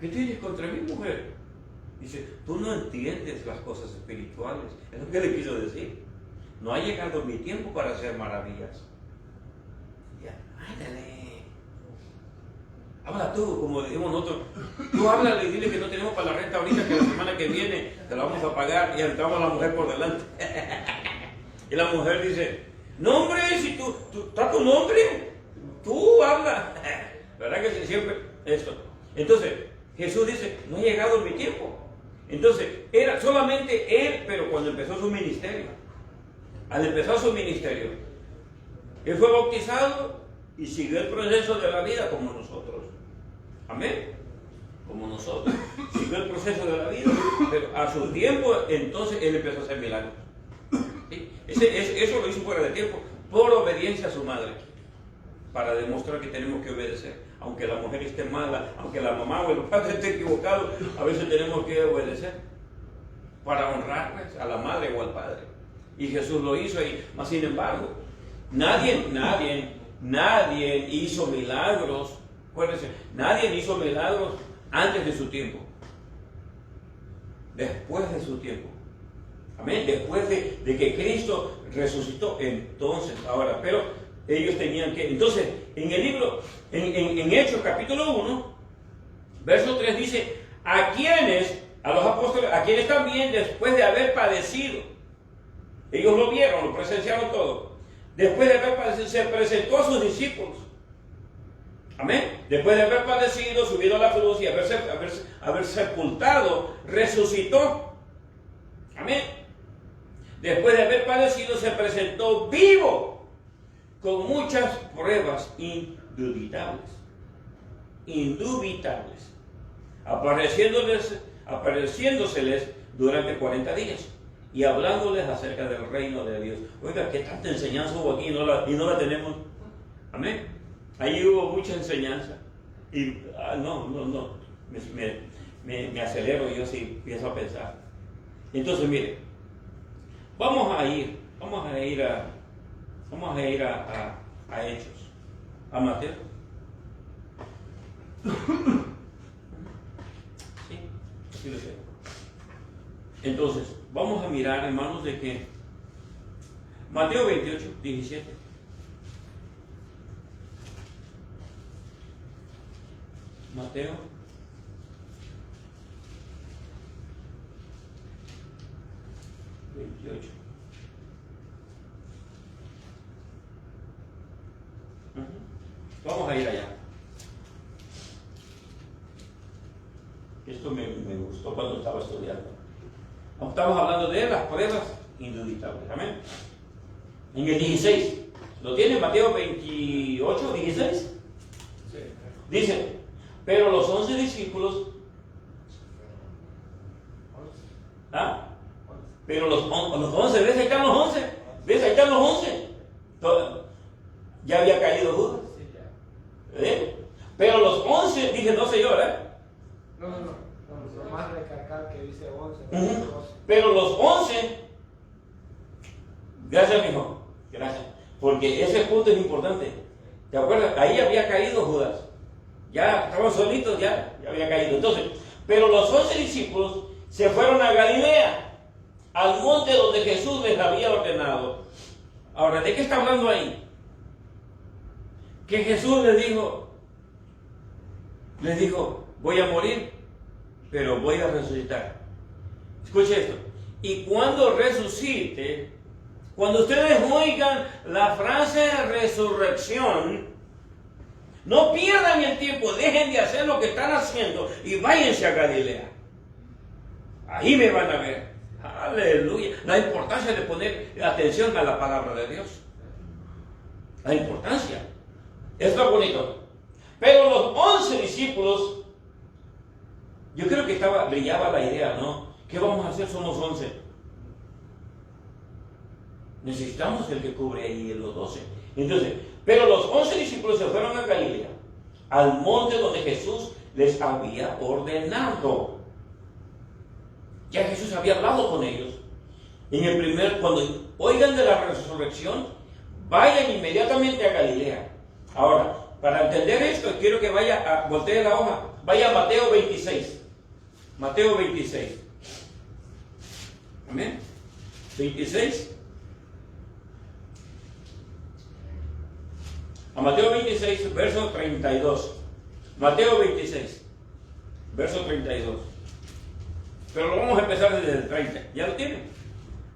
¿Qué tienes contra mi mujer? Dice, tú no entiendes las cosas espirituales. Es lo que le quiso decir. No ha llegado mi tiempo para hacer maravillas. Ya, ándale. Habla tú, como decimos nosotros. Tú háblale y dile que no tenemos para la renta ahorita, que la semana que viene te la vamos a pagar, y entramos a la mujer por delante. Y la mujer dice, no hombre, si tú estás tu nombre, tú habla. ¿Verdad que siempre esto? Entonces, Jesús dice, no ha llegado mi tiempo. Entonces, era solamente él, pero cuando empezó su ministerio, al empezar su ministerio, él fue bautizado y siguió el proceso de la vida como nosotros. Amén. Como nosotros. Siguió el proceso de la vida, pero a su tiempo, entonces él empezó a hacer milagros. ¿Sí? Eso lo hizo fuera de tiempo, por obediencia a su madre, para demostrar que tenemos que obedecer. Aunque la mujer esté mala, aunque la mamá o el padre esté equivocado, a veces tenemos que obedecer para honrar a la madre o al padre. Y Jesús lo hizo, mas sin embargo, nadie hizo milagros. Acuérdense, nadie hizo milagros antes de su tiempo, después de su tiempo. Amén. Después de que Cristo resucitó, entonces, ahora, pero ellos tenían que, entonces, en el libro, en Hechos capítulo 1, verso 3 dice, a los apóstoles, a quienes también después de haber padecido, ellos lo vieron, lo presenciaron todo, después de haber padecido, se presentó a sus discípulos. Amén. Después de haber padecido, subido a la cruz y haber sepultado, resucitó. Amén. Después de haber padecido, se presentó vivo, con muchas pruebas indubitables, apareciéndoseles durante 40 días y hablándoles acerca del reino de Dios. Oiga, qué tanta enseñanza hubo aquí y no la tenemos. Amén. Ahí hubo mucha enseñanza y me acelero yo si empiezo a pensar. Entonces, mire, vamos a ir a Hechos, a Mateo. Sí, así lo sé. Entonces, vamos a mirar, hermanos, de que Mateo 28, 17. Mateo 28. Vamos a ir allá. Esto me gustó cuando estaba estudiando. Estamos hablando de las pruebas indubitables. Amén. En el 16. ¿Lo tiene Mateo 28, 16? Sí. Dice, pero los 11 discípulos, pero los 11, ¿ves? Ahí están los 11. ¿Ves? Ahí están los 11. Ya había caído Judas. Sí, ya. Pero los 11, dije 12 yo, ¿verdad? No, más recalcar que dice 11. Pero los 11, gracias, mijo, gracias, porque ese punto es importante. ¿Te acuerdas? Ahí había caído Judas. Ya estaban solitos, ya había caído. Entonces, pero los 11 discípulos se fueron a Galilea, al monte donde Jesús les había ordenado. Ahora, ¿de qué está hablando ahí? Que Jesús les dijo, voy a morir, pero voy a resucitar. Escuche esto. Y cuando resucite, Cuando ustedes oigan la frase resurrección, no pierdan el tiempo, dejen de hacer lo que están haciendo y váyanse a Galilea. Ahí me van a ver. Aleluya. La importancia de poner atención a la palabra de Dios. La importancia. Esto es bonito. Pero los 11 discípulos, yo creo que brillaba la idea, ¿no? ¿Qué vamos a hacer? Somos 11. Necesitamos el que cubre ahí los 12. Entonces, pero los 11 discípulos se fueron a Galilea, al monte donde Jesús les había ordenado. Ya Jesús había hablado con ellos. Cuando oigan de la resurrección, vayan inmediatamente a Galilea. Ahora, para entender esto, quiero que voltee la hoja, vaya a Mateo 26. Mateo 26. Amén. 26. A Mateo 26, verso 32. Mateo 26, verso 32. Pero lo vamos a empezar desde el 30. ¿Ya lo tienen?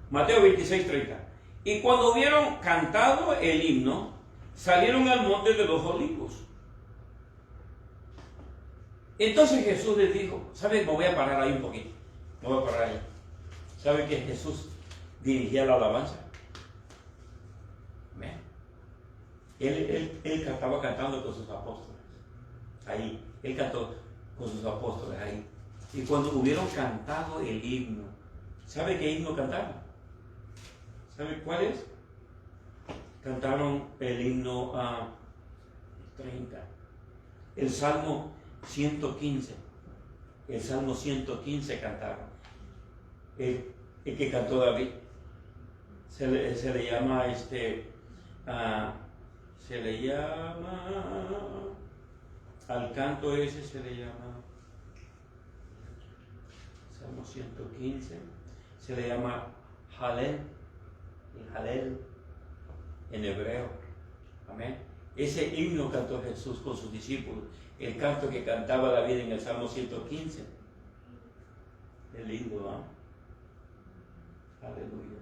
Mateo 26, 30. Y cuando hubieron cantado el himno, salieron al monte de los olivos. Entonces Jesús les dijo, ¿saben? Me voy a parar ahí un poquito. Me voy a parar ahí. ¿Saben que Jesús dirigía la alabanza? ¿Ven? Él estaba cantando con sus apóstoles. Ahí. Él cantó con sus apóstoles ahí. Y cuando hubieron cantado el himno, ¿sabe qué himno cantaron? ¿Sabe cuál es? Cantaron el himno 30. El Salmo 115. El Salmo 115 cantaron. El que cantó David. Se le llama al canto ese se le llama Salmo 115, se le llama Halel, el Halel en hebreo. Amén. Ese himno cantó Jesús con sus discípulos, el canto que cantaba David en el Salmo 115. Es lindo, ¿ah? Aleluya.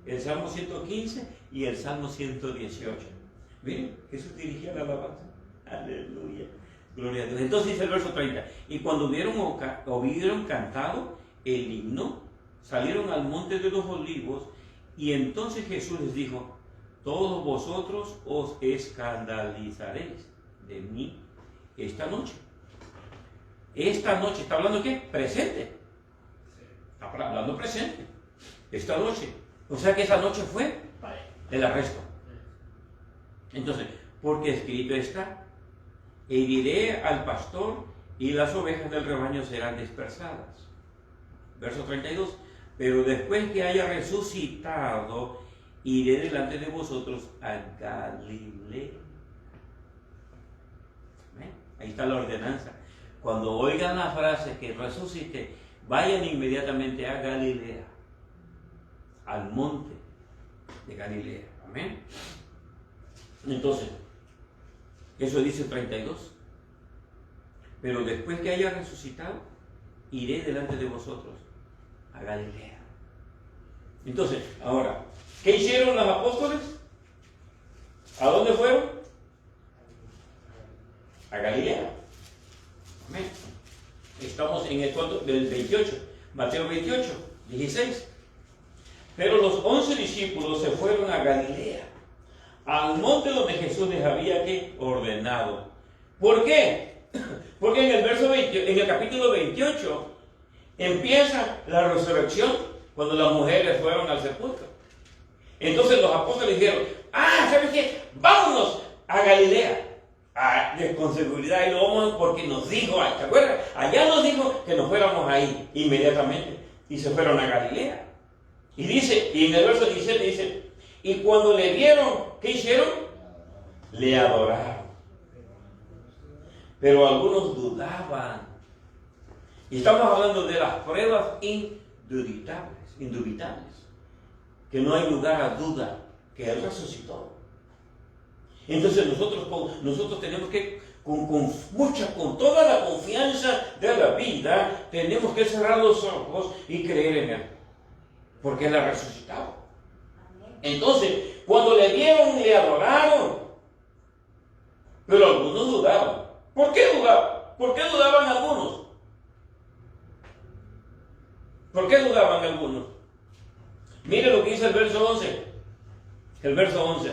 El Salmo 115 y el Salmo 118. Miren, Jesús dirigía la alabanza. Aleluya. Gloria a Dios. Entonces dice el verso 30. Y cuando hubieron cantado el himno, salieron al monte de los olivos, y entonces Jesús les dijo: todos vosotros os escandalizaréis de mí esta noche. Esta noche, ¿está hablando qué? Presente. Está hablando presente. Esta noche. O sea que esa noche fue el arresto. Entonces, porque escrito está: heriré al pastor y las ovejas del rebaño serán dispersadas. Verso 32. Pero después que haya resucitado, iré delante de vosotros a Galilea. ¿Ven? Ahí está la ordenanza. Cuando oigan la frase que resucite, vayan inmediatamente a Galilea, al monte de Galilea. Amén. Entonces, eso dice el 32. Pero después que haya resucitado, iré delante de vosotros a Galilea. Entonces, ahora, ¿qué hicieron los apóstoles? ¿A dónde fueron? A Galilea. Amén. Estamos en el cuento del 28, Mateo 28, 16. Pero los 11 discípulos se fueron a Galilea, al monte donde Jesús les había ordenado. ¿Por qué? Porque en el verso 20, en el capítulo 28 empieza la resurrección cuando las mujeres fueron al sepulcro. Entonces los apóstoles dijeron: ¿sabes qué? Vámonos a Galilea. Con seguridad, y lo vamos porque nos dijo, ¿te acuerdas? Allá nos dijo que nos fuéramos ahí inmediatamente, y se fueron a Galilea. Y dice, y en el verso 17 dice: y cuando le vieron, ¿qué hicieron? Le adoraron. Pero algunos dudaban. Y estamos hablando de las pruebas indubitables, que no hay lugar a duda que Él resucitó. Entonces nosotros tenemos que, con toda la confianza de la vida, tenemos que cerrar los ojos y creer en Él, porque Él ha resucitado. Entonces, cuando le vieron, le adoraron. Pero algunos dudaban. ¿Por qué dudaban? ¿Por qué dudaban algunos? ¿Por qué dudaban algunos? Mire lo que dice el verso 11. El verso 11.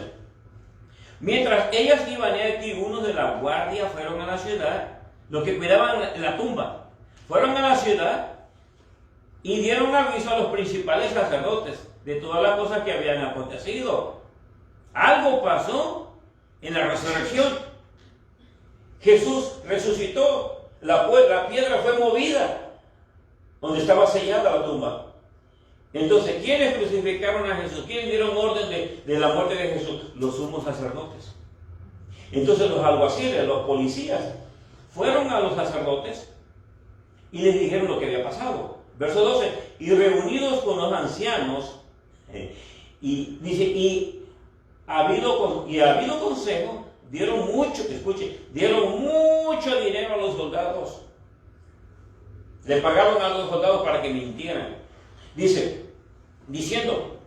Mientras ellas iban aquí, unos de la guardia fueron a la ciudad, los que cuidaban la tumba, fueron a la ciudad y dieron aviso a los principales sacerdotes de todas las cosas que habían acontecido. Algo pasó en la resurrección. Jesús resucitó, la piedra fue movida, donde estaba sellada la tumba. Entonces, ¿quiénes crucificaron a Jesús? ¿Quiénes dieron orden de la muerte de Jesús? Los sumos sacerdotes. Entonces los alguaciles, los policías, fueron a los sacerdotes y les dijeron lo que había pasado. Verso 12, y reunidos con los ancianos, y dice, y habido consejo, dieron mucho dinero a los soldados. Le pagaron a los soldados para que mintieran. Diciendo,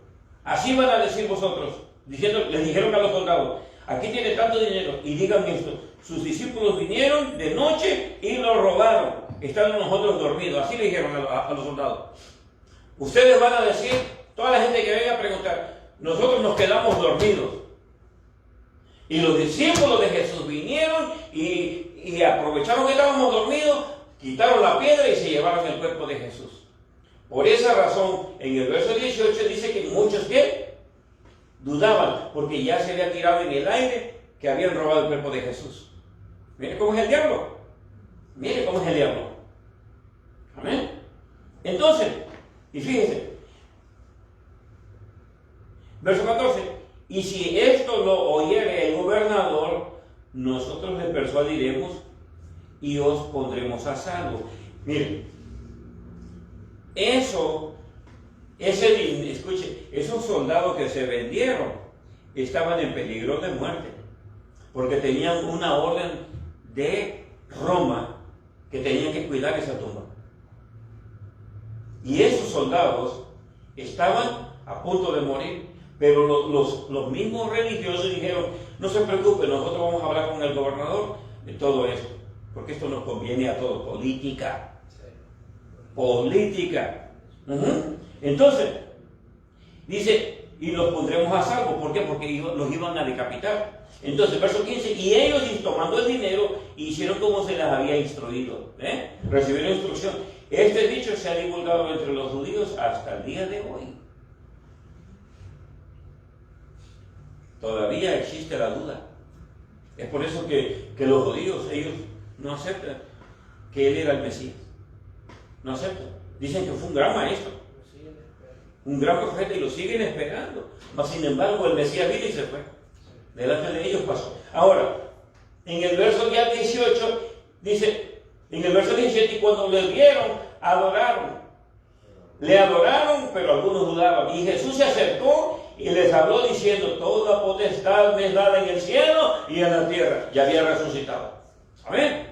así van a decir vosotros, les dijeron a los soldados, aquí tiene tanto dinero, y digan esto, sus discípulos vinieron de noche y lo robaron, estando nosotros dormidos, así le dijeron a los soldados. Ustedes van a decir, toda la gente que venga a preguntar, nosotros nos quedamos dormidos, y los discípulos de Jesús vinieron y aprovecharon que estábamos dormidos, quitaron la piedra y se llevaron el cuerpo de Jesús. Por esa razón, en el verso 18 dice que muchos que dudaban, porque ya se había tirado en el aire que habían robado el cuerpo de Jesús. Mire cómo es el diablo. Mire cómo es el diablo. Amén. Entonces, y fíjense, verso 14, y si esto lo oyere el gobernador, nosotros le persuadiremos y os pondremos a salvo. Miren, escuche, esos soldados que se vendieron estaban en peligro de muerte, porque tenían una orden de Roma que tenían que cuidar esa tumba. Y esos soldados estaban a punto de morir, pero los mismos religiosos dijeron, no se preocupen, nosotros vamos a hablar con el gobernador de todo esto, porque esto nos conviene a todos, política. Entonces, dice, y los pondremos a salvo. ¿Por qué? Porque los iban a decapitar. Entonces, verso 15, y ellos, tomando el dinero, hicieron como se les había instruido. Recibieron instrucción. Este dicho se ha divulgado entre los judíos hasta el día de hoy. Todavía existe la duda. Es por eso que los judíos, ellos no aceptan que él era el Mesías. No aceptan. Dicen que fue un gran maestro, un gran profeta, y lo siguen esperando. Mas sin embargo, el Mesías vino y se fue. Delante de ellos pasó. Ahora, en el verso 18, dice, en el verso 17, y cuando le vieron, adoraron. Le adoraron, pero algunos dudaban. Y Jesús se acercó y les habló diciendo, toda potestad me es dada en el cielo y en la tierra. Ya había resucitado. Amén.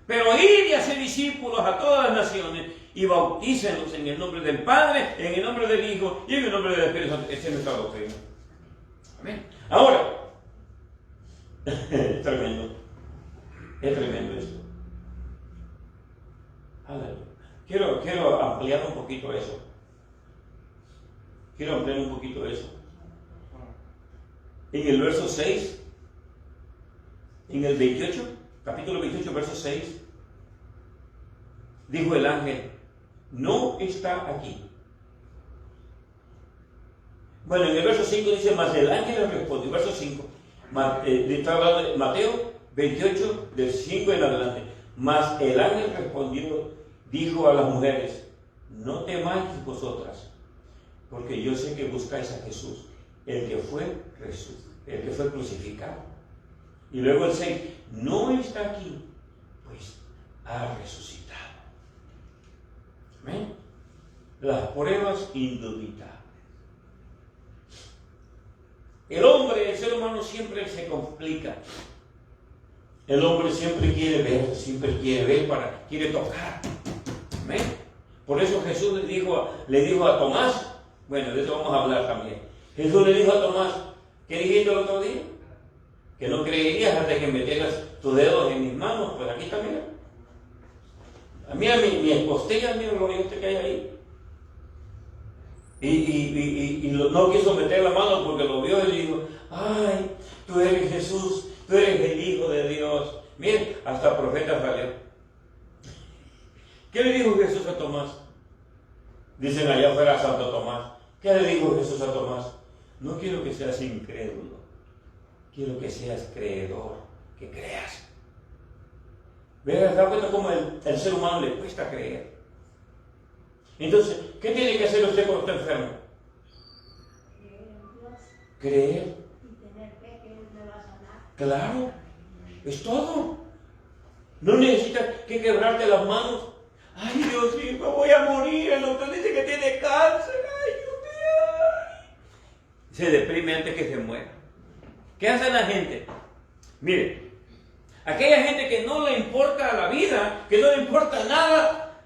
Pero id y hacer discípulos a todas las naciones y bautícenlos en el nombre del Padre, en el nombre del Hijo y en el nombre del Espíritu Santo. Esa es nuestra doctrina. Amén. Ahora, es tremendo esto. Quiero ampliar un poquito eso. En el verso 6, en el 28, capítulo 28, verso 6, dijo el ángel, no está aquí. Bueno, en el verso 5 dice, mas el ángel le respondió, verso 5, está hablando de Mateo 28, del 5 en adelante. Mas el ángel respondió, dijo a las mujeres, no temáis vosotras, porque yo sé que buscáis a Jesús, el que fue crucificado. Y luego el 6, no está aquí, pues ha resucitado. ¿Amén? Las pruebas indubitables. El ser humano siempre se complica. El hombre siempre quiere ver, quiere tocar. ¿Amén? Por eso Jesús le dijo a Tomás, bueno, de eso vamos a hablar también. Jesús le dijo a Tomás, ¿qué dijiste el otro día? Que no creerías hasta que metieras tus dedos en mis manos. Pues aquí está, mira. Mira mis costillas, mira lo que hay ahí. Y no quiso meter la mano porque lo vio y le dijo, ay, tú eres Jesús, tú eres el Hijo de Dios. Miren, hasta profeta salió. ¿Qué le dijo Jesús a Tomás? Dicen allá afuera Santo Tomás. ¿Qué le dijo Jesús a Tomás? No quiero que seas incrédulo, quiero que seas creedor, que creas. ¿Ves? ¿Da cuenta cómo el ser humano le cuesta creer? Entonces, ¿qué tiene que hacer usted cuando está enfermo? Creer. Y tener fe que Él me va a sanar. Claro, es todo. No necesitas que quebrarte las manos. Ay, Dios mío, me voy a morir. El doctor dice que tiene cáncer. Ay, Dios mío. Se deprime antes que se muera. ¿Qué hace la gente? Mire, aquella gente que no le importa la vida, que no le importa nada,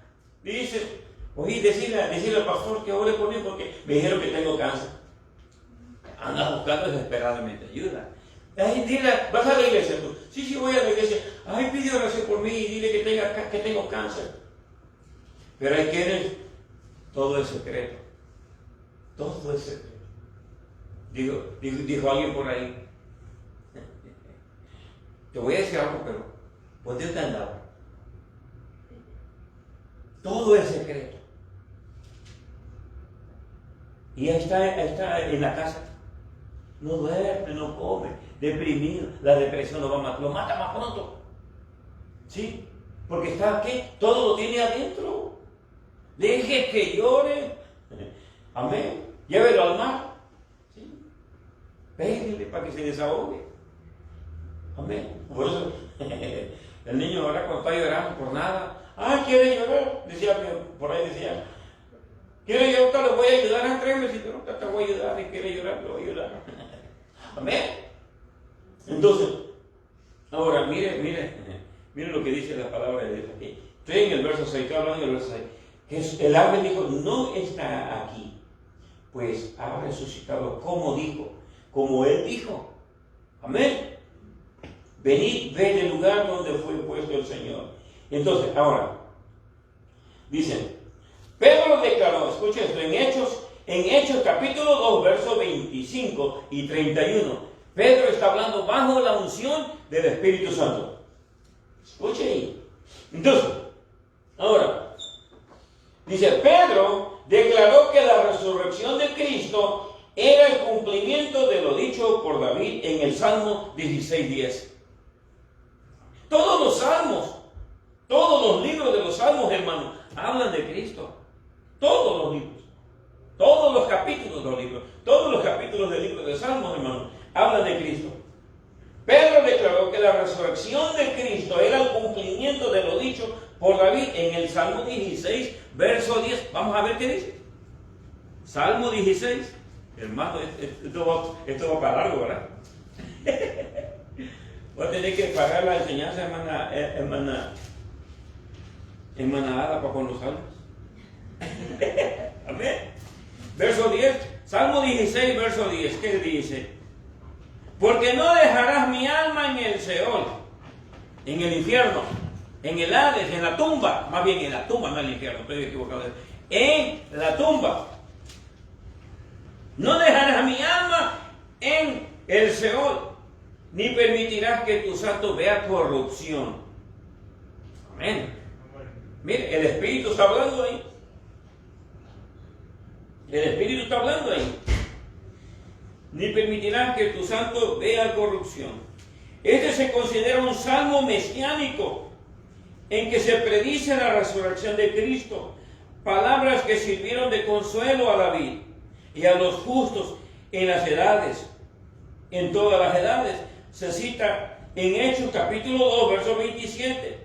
dice, oye, decirle al pastor que ore por mí porque me dijeron que tengo cáncer. Anda buscando desesperadamente ayuda. Ay, dile, vas a la iglesia tú. Sí, voy a la iglesia. Ay, pide oración por mí y dile que tengo cáncer. Pero hay quienes, todo es secreto. Todo es secreto. Dijo alguien por ahí. Te voy a decir algo, pero ponte un candado. Todo es secreto. Y ahí está en la casa. No duerme, no come, deprimido. La depresión lo mata más pronto. ¿Sí? Porque está aquí, todo lo tiene adentro. Deje que llore. Amén. Llévelo al mar. ¿Sí? Pégale para que se desahogue. Amén. Por eso, el niño ahora cuando está llorando por nada, quiere llorar. Por ahí decía, quiere llorar, le voy a ayudar a entregarme. Si no te voy a ayudar y quiere llorar, le voy a ayudar. Amén. Entonces, ahora mire lo que dice la palabra de Dios aquí. Estoy en el verso 6, estoy hablando del verso 6. El ángel dijo, no está aquí, pues ha resucitado como dijo, como él dijo. Amén. Venid, ved el lugar donde fue puesto el Señor. Entonces, ahora, dicen, Pedro declaró, escuchen esto, en Hechos capítulo 2, versos 25 y 31. Pedro está hablando bajo la unción del Espíritu Santo. Escuchen ahí. Entonces, ahora, dice, Pedro declaró que la resurrección de Cristo era el cumplimiento de lo dicho por David en el Salmo 16:10. Todos los salmos, todos los libros de los salmos, hermanos, hablan de Cristo. Todos los libros, todos los capítulos de los libros, todos los capítulos del libro de Salmos, hermanos, hablan de Cristo. Pedro declaró que la resurrección de Cristo era el cumplimiento de lo dicho por David en el Salmo 16, verso 10. Vamos a ver qué dice. Salmo 16. Hermano, esto va para largo, ¿verdad? Voy a tener que pagar la enseñanza, hermana Ada, para con los salmos. Amén. Verso 10, Salmo 16, verso 10. ¿Qué dice? Porque no dejarás mi alma en el Seol, en el infierno, en el Hades, en la tumba. Más bien en la tumba, no en el infierno, estoy equivocado. En la tumba. No dejarás mi alma en el Seol, ni permitirás que tu santo vea corrupción. Amén. Mire, el Espíritu está hablando ahí. El Espíritu está hablando ahí. Ni permitirás que tu santo vea corrupción. Este se considera un salmo mesiánico en que se predice la resurrección de Cristo. Palabras que sirvieron de consuelo a David y a los justos en las edades, en todas las edades. Se cita en Hechos capítulo 2, verso 27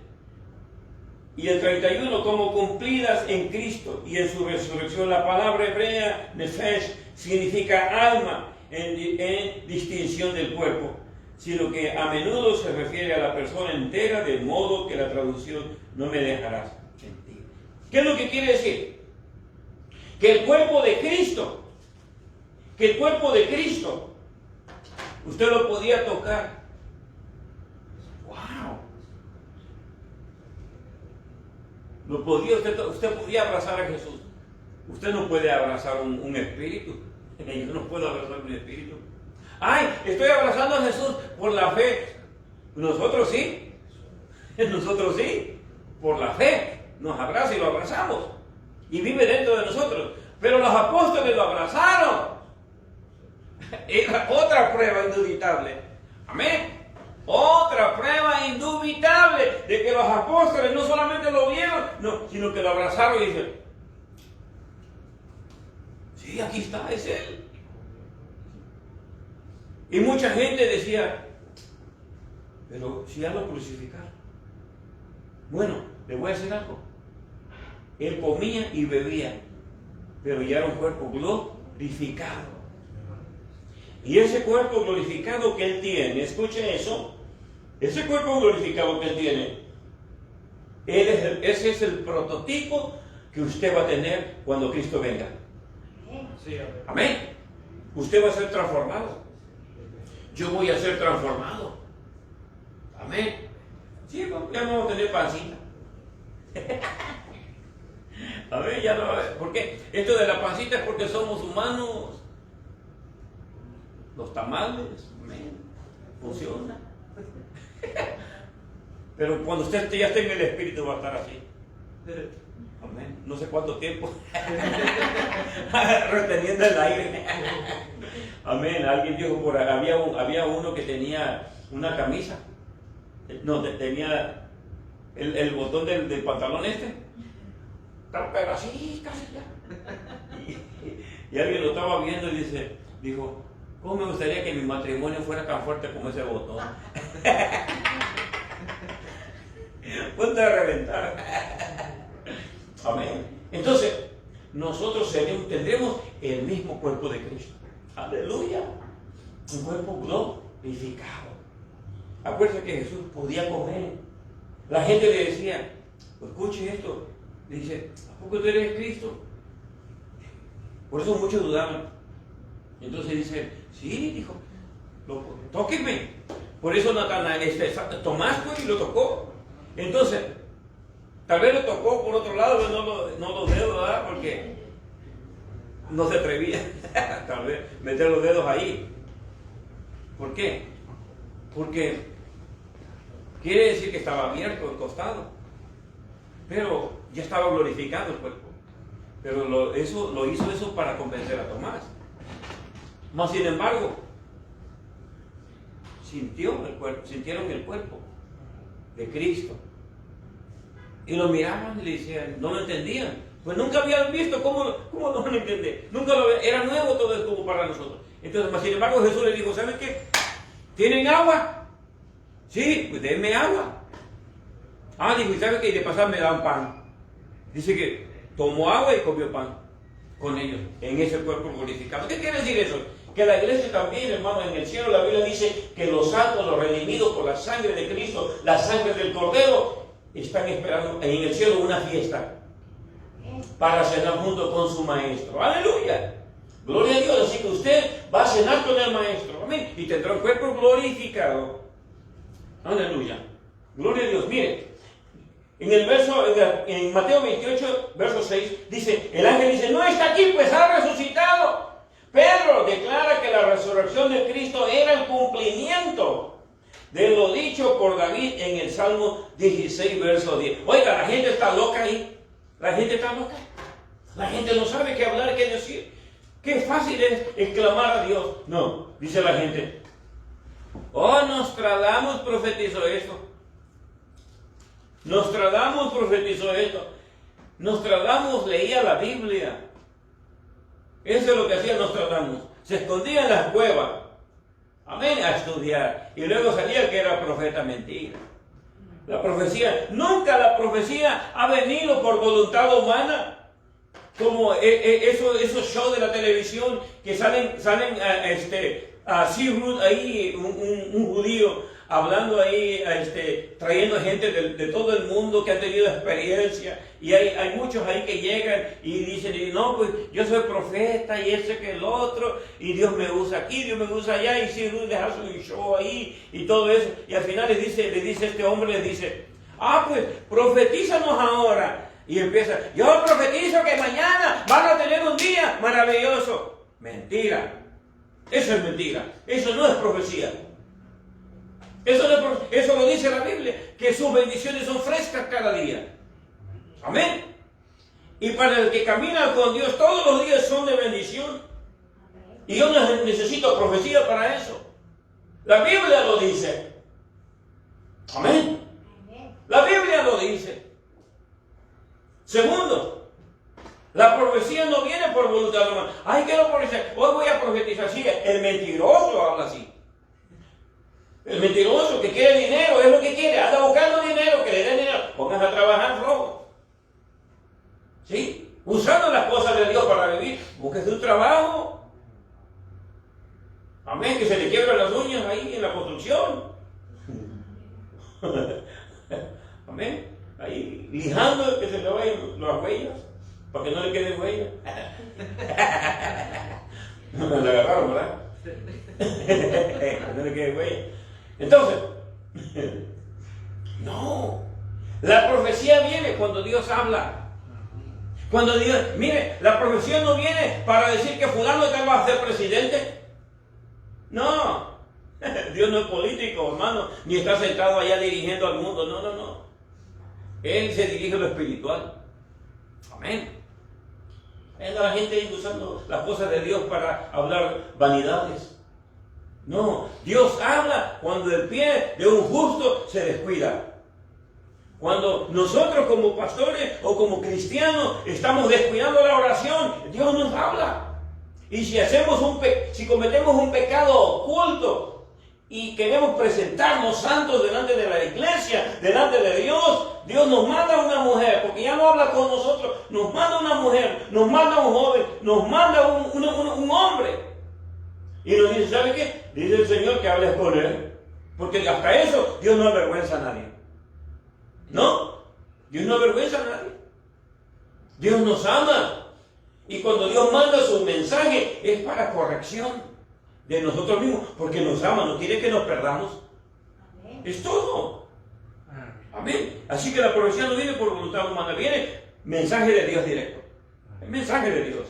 y el 31 como cumplidas en Cristo y en su resurrección. La palabra hebrea nefesh significa alma en distinción del cuerpo, sino que a menudo se refiere a la persona entera, de modo que la traducción no me dejarás mentir. ¿Qué es lo que quiere decir? Que el cuerpo de Cristo que el cuerpo de Cristo, usted lo podía tocar. ¡Wow! Usted podía abrazar a Jesús. Usted no puede abrazar un espíritu. Yo no puedo abrazar un espíritu. ¡Ay! Estoy abrazando a Jesús por la fe. Nosotros sí. Nosotros sí. Por la fe. Nos abraza y lo abrazamos. Y vive dentro de nosotros. Pero los apóstoles lo abrazaron. Era otra prueba indubitable. Amén. Otra prueba indubitable de que los apóstoles no solamente lo vieron, no, sino que lo abrazaron y dijeron: sí, aquí está, es Él. Y mucha gente decía: pero si ya lo crucificaron. Bueno, le voy a decir algo. Él comía y bebía, pero ya era un cuerpo glorificado. Y ese cuerpo glorificado que Él tiene, escuche eso, ese cuerpo glorificado que Él tiene, ese es el prototipo que usted va a tener cuando Cristo venga. Sí, amén. Amén. Usted va a ser transformado. Yo voy a ser transformado. Amén. Sí, ya no vamos a tener pancita. Amén, ya no. ¿Por qué? Esto de la pancita es porque somos humanos. Los tamales, amén, funciona. Pero cuando usted ya esté en el espíritu va a estar así. Amén. No sé cuánto tiempo. Reteniendo el aire. Amén. Alguien dijo por ahí, había uno que tenía una camisa. No, tenía el botón del pantalón pero así, casi ya. Y alguien lo estaba viendo y dijo: ¿cómo me gustaría que mi matrimonio fuera tan fuerte como ese botón? Punto de reventar. Amén. Entonces, nosotros tendremos el mismo cuerpo de Cristo. Aleluya. Un cuerpo glorificado. Acuérdense que Jesús podía comer. La gente le decía: escuche esto. Le dice: ¿a poco tú eres Cristo? Por eso muchos dudaban. Entonces dice: sí, dijo, tóquenme. Por eso Tomás fue y lo tocó. Entonces, tal vez lo tocó por otro lado, pero no los dedos, ¿verdad? Porque no se atrevía tal vez meter los dedos ahí. ¿Por qué? Porque quiere decir que estaba abierto el costado, pero ya estaba glorificado el cuerpo. Pero lo hizo eso para convencer a Tomás. Mas sin embargo, sintieron el cuerpo de Cristo. Y lo miraban y le decían, no lo entendían. Pues nunca habían visto, ¿cómo no lo van a entender? Nunca lo habían, era nuevo todo esto como para nosotros. Entonces, mas sin embargo, Jesús le dijo: ¿saben qué? ¿Tienen agua? Sí, pues denme agua. Dijo: ¿y saben qué? Y de pasar me dan pan. Dice que tomó agua y comió pan con ellos, en ese cuerpo glorificado. ¿Qué quiere decir eso? Que la iglesia también, hermano, en el cielo la Biblia dice que los santos, los redimidos por la sangre de Cristo, la sangre del Cordero, están esperando en el cielo una fiesta para cenar junto con su maestro. ¡Aleluya! Gloria a Dios. Así que usted va a cenar con el maestro. Amén. Y tendrá un cuerpo glorificado. Aleluya. Gloria a Dios. Mire, en Mateo 28, verso 6, dice, el ángel dice: no está aquí, pues ha resucitado. Pedro declara que la resurrección de Cristo era el cumplimiento de lo dicho por David en el Salmo 16, verso 10. Oiga, la gente está loca ahí. La gente está loca. La gente no sabe qué hablar, qué decir. Qué fácil es exclamar a Dios. No, dice la gente: Nostradamus profetizó esto. Nostradamus profetizó esto. Nostradamus leía la Biblia. Eso es lo que hacía Nostradamus. Se escondía en las cuevas. Amén, a estudiar. Y luego salía que era profeta mentira. La profecía, nunca la profecía ha venido por voluntad humana. Como esos shows de la televisión que salen a Searoot ahí, un judío, hablando ahí, trayendo gente de todo el mundo que ha tenido experiencia, y hay muchos ahí que llegan y dicen, no, pues yo soy profeta y ese que el otro, y Dios me usa aquí, Dios me usa allá, y si Dios deja su show ahí y todo eso, y al final le dice este hombre, le dice, pues profetízanos ahora, y empieza, yo profetizo que mañana van a tener un día maravilloso. Mentira, eso es mentira, eso no es profecía. Eso lo dice la Biblia, que sus bendiciones son frescas cada día. Amén. Y para el que camina con Dios, todos los días son de bendición. Y yo no necesito profecía para eso. La Biblia lo dice. Amén. La Biblia lo dice. Segundo, la profecía no viene por voluntad humana. Ay, quiero profetizar, hoy voy a profetizar. Sí, el mentiroso habla así. El mentiroso que quiere dinero, es lo que quiere, anda buscando dinero, que le den dinero, pónganse a trabajar flojo. ¿Sí? Usando las cosas de Dios para vivir, búsquese un trabajo. Amén, que se le quiebran las uñas ahí en la construcción. Amén, ahí lijando que se le vayan las huellas, para que no le queden huellas. No me la agarraron, ¿verdad? No le queden huellas. Entonces, no, la profecía viene cuando Dios habla. Cuando Dios, mire, la profecía no viene para decir que fulano te va a ser presidente. No, Dios no es político, hermano, ni está sentado allá dirigiendo al mundo. No. Él se dirige a lo espiritual. Amén. La gente usando las cosas de Dios para hablar vanidades. No, Dios habla cuando el pie de un justo se descuida. Cuando nosotros como pastores o como cristianos estamos descuidando la oración, Dios nos habla. Y si cometemos un pecado oculto y queremos presentarnos santos delante de la iglesia, delante de Dios, Dios nos manda una mujer, porque ya no habla con nosotros, nos manda una mujer, nos manda un joven, nos manda un hombre. Y nos dice, ¿sabe qué? Dice el Señor que hables con él. Porque hasta eso Dios no avergüenza a nadie. No, Dios no avergüenza a nadie. Dios nos ama. Y cuando Dios manda su mensaje es para corrección de nosotros mismos. Porque nos ama, no quiere que nos perdamos. Amén. Es todo. Amén. Así que la profecía no viene por voluntad humana, viene mensaje de Dios directo. El mensaje de Dios.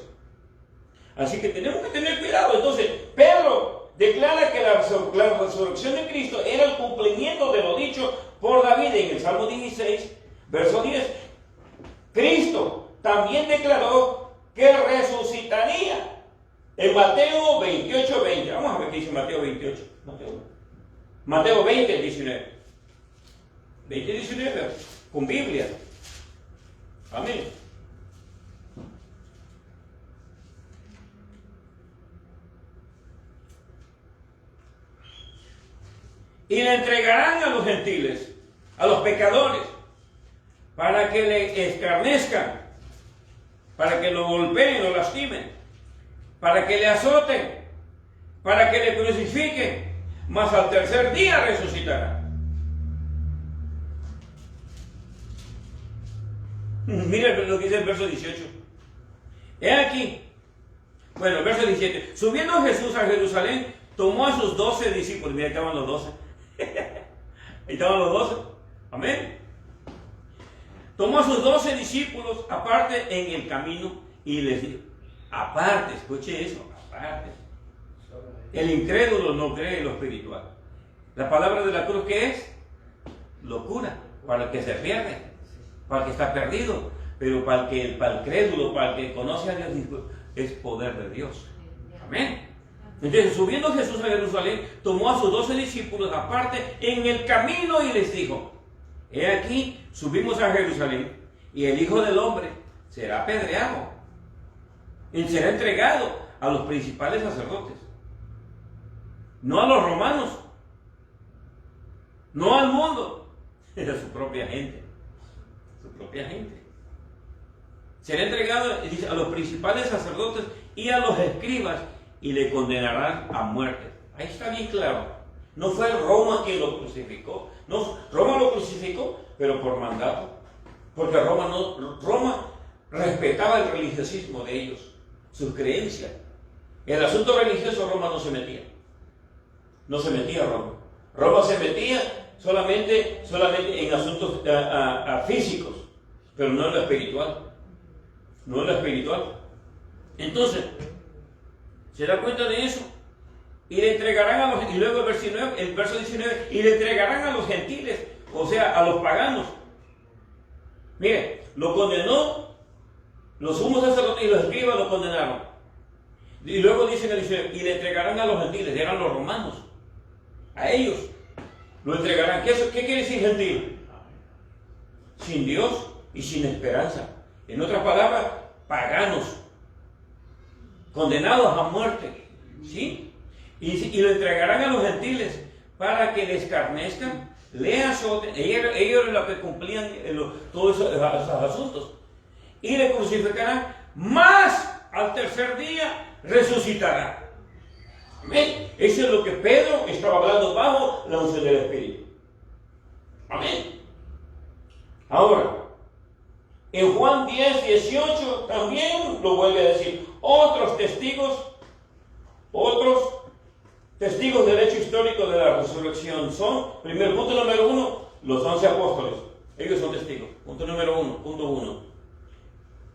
Así que tenemos que tener cuidado. Entonces, Pedro declara que la resurrección de Cristo era el cumplimiento de lo dicho por David en el Salmo 16, verso 10. Cristo también declaró que resucitaría en Mateo 28, 20. Vamos a ver qué dice Mateo 28. Mateo 20, 19. 20, 19, con Biblia. Amén. Y le entregarán a los gentiles, a los pecadores, para que le escarnezcan, para que lo golpeen, lo lastimen, para que le azoten, para que le crucifiquen, mas al tercer día resucitará. Mira lo que dice el verso 18. He aquí, bueno, el verso 17. Subiendo Jesús a Jerusalén, tomó a sus 12 discípulos. Mira, ahí estaban los 12. Ahí estaban los 12. Amén. Tomó a sus 12 discípulos aparte en el camino y les dijo, aparte, escuche eso, aparte. El incrédulo no cree en lo espiritual. La palabra de la cruz, ¿qué es? Locura, para el que se pierde, para el que está perdido, pero para el crédulo, para el que conoce a Dios, es poder de Dios. Amén. Entonces, subiendo Jesús a Jerusalén, tomó a sus 12 discípulos aparte en el camino y les dijo, he aquí, subimos a Jerusalén, y el Hijo del Hombre será apedreado, y será entregado a los principales sacerdotes, no a los romanos, no al mundo, a su propia gente, será entregado, dice, a los principales sacerdotes y a los escribas, y le condenarán a muerte. Ahí está bien claro No fue Roma quien lo crucificó. No, Roma lo crucificó, pero por mandato. Porque Roma respetaba el religiosismo de ellos, sus creencias. En el asunto religioso Roma no se metía. No se metía Roma. Roma se metía solamente en asuntos físicos, pero no en lo espiritual. No en lo espiritual. Entonces, ¿se da cuenta de eso? Y le entregarán a los, y luego el verso 19, y le entregarán a los gentiles, o sea, a los paganos. Mire, lo condenó, los sumos sacerdotes y los escribas lo condenaron. Y luego dicen el 19, y le entregarán a los gentiles, eran los romanos. A ellos lo entregarán. ¿Qué quiere decir gentil? Sin Dios y sin esperanza. En otras palabras, paganos, condenados a muerte. ¿Sí? Y lo entregarán a los gentiles para que les escarnezcan, le azoten. Ellos eran los que cumplían todos esos asuntos. Y le crucificarán, más al tercer día resucitará. Amén. Eso es lo que Pedro estaba hablando bajo la unción del Espíritu. Amén. Ahora, en Juan 10, 18 también lo vuelve a decir. Otros testigos del hecho histórico de la resurrección son, punto número 1, los 11 apóstoles. Ellos son testigos. Punto número 1, punto 1.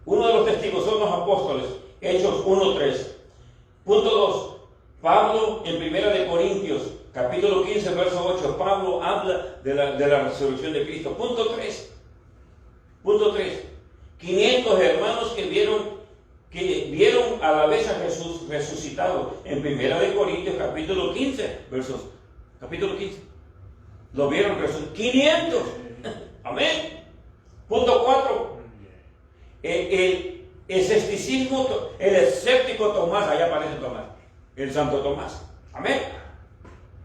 Uno de los testigos son los apóstoles, Hechos 1:3. Punto 2, Pablo en 1 de Corintios, capítulo 15, verso 8. Pablo habla de la resurrección de Cristo. Punto 3, 500 hermanos que vieron a la vez a Jesús resucitado. En 1 de Corintios, capítulo 15, capítulo 15. Lo vieron resucitado. 500. Amén. Punto 4. El escepticismo, el escéptico Tomás, allá aparece Tomás, el santo Tomás. Amén.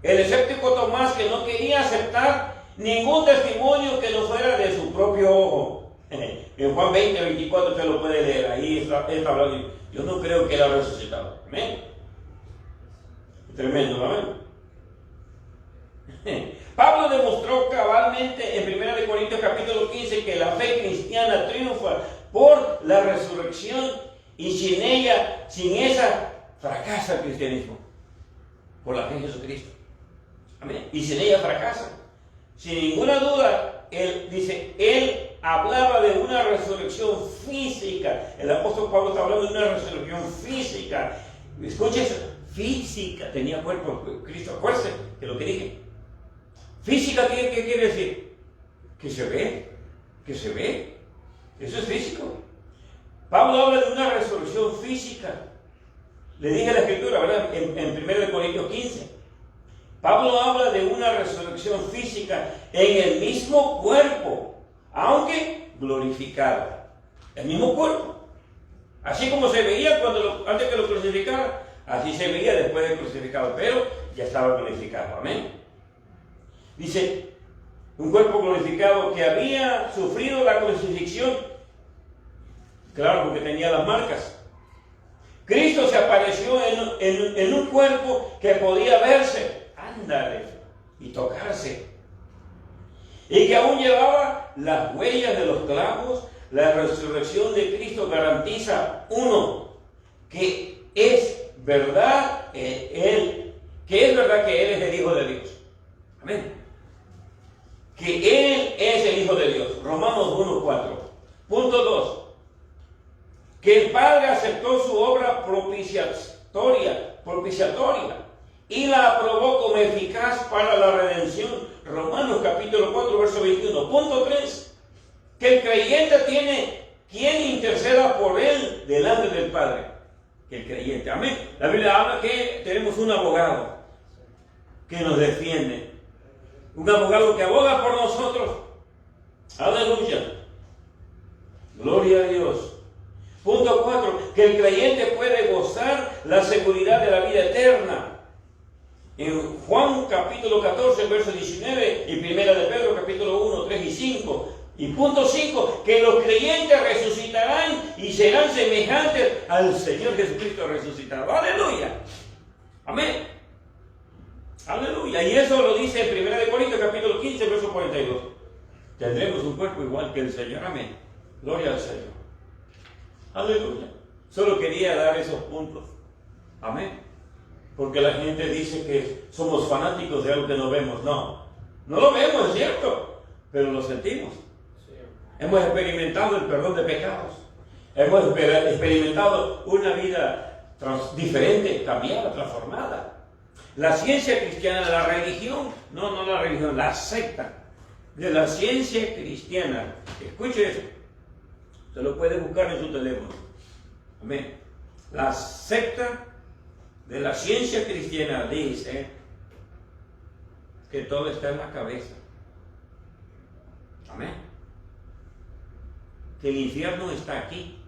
El escéptico Tomás que no quería aceptar ningún testimonio que no fuera de su propio ojo. En Juan 20, 24 usted lo puede leer, ahí está hablando. Yo no creo que él ha resucitado. Amén. Tremendo, ¿no? Pablo demostró cabalmente en 1 de Corintios capítulo 15 que la fe cristiana triunfa por la resurrección y sin esa fracasa el cristianismo. Por la fe en Jesucristo. Amén. Y sin ella fracasa. Sin ninguna duda, él hablaba de una resurrección física. El apóstol Pablo está hablando de una resurrección física. Escuche eso, física. Tenía cuerpo, Cristo, acuérdese de lo que dije. Física, ¿qué quiere decir? Que se ve. Eso es físico. Pablo habla de una resurrección física. Le dije la escritura, ¿verdad? En 1 Corintios 15. Pablo habla de una resurrección física en el mismo cuerpo, aunque glorificado. El mismo cuerpo. Así como se veía antes que lo crucificaran, así se veía después de crucificado, pero ya estaba glorificado. Amén. Dice, un cuerpo glorificado que había sufrido la crucifixión. Claro, porque tenía las marcas. Cristo se apareció en un cuerpo que podía verse, ándale, y tocarse. Y que aún llevaba las huellas de los clavos. La resurrección de Cristo garantiza, uno, que es verdad que Él es el Hijo de Dios. Amén. Que Él es el Hijo de Dios. Romanos 1:4. Punto 2. Que el Padre aceptó su obra propiciatoria y la aprobó como eficaz para la redención. Romanos capítulo 4, verso 21. Punto 3. Que el creyente tiene quien interceda por él delante del Padre. Que el creyente. Amén. La Biblia habla que tenemos un abogado que nos defiende. Un abogado que aboga por nosotros. Aleluya. Gloria a Dios. Punto 4. Que el creyente puede gozar la seguridad de la vida eterna. En Juan capítulo 14, verso 19 y 1 de Pedro capítulo 1, 3 y 5. Y punto 5. Que los creyentes resucitarán y serán semejantes al Señor Jesucristo resucitado. Aleluya. Amén. Aleluya. Y eso lo dice en 1 Corintios capítulo 15, verso 42. Tendremos un cuerpo igual que el Señor. Amén. Gloria al Señor. Aleluya. Solo quería dar esos puntos. Amén. Porque la gente dice que somos fanáticos de algo que no vemos. No, no lo vemos, es cierto, pero lo sentimos. Hemos experimentado el perdón de pecados. Hemos experimentado una vida diferente, cambiada, transformada. La ciencia cristiana, la religión, no la religión, la secta de la ciencia cristiana. Escuche eso. Usted lo puede buscar en su teléfono. Amén. La secta de la ciencia cristiana dice que todo está en la cabeza. Amén. Que el infierno está aquí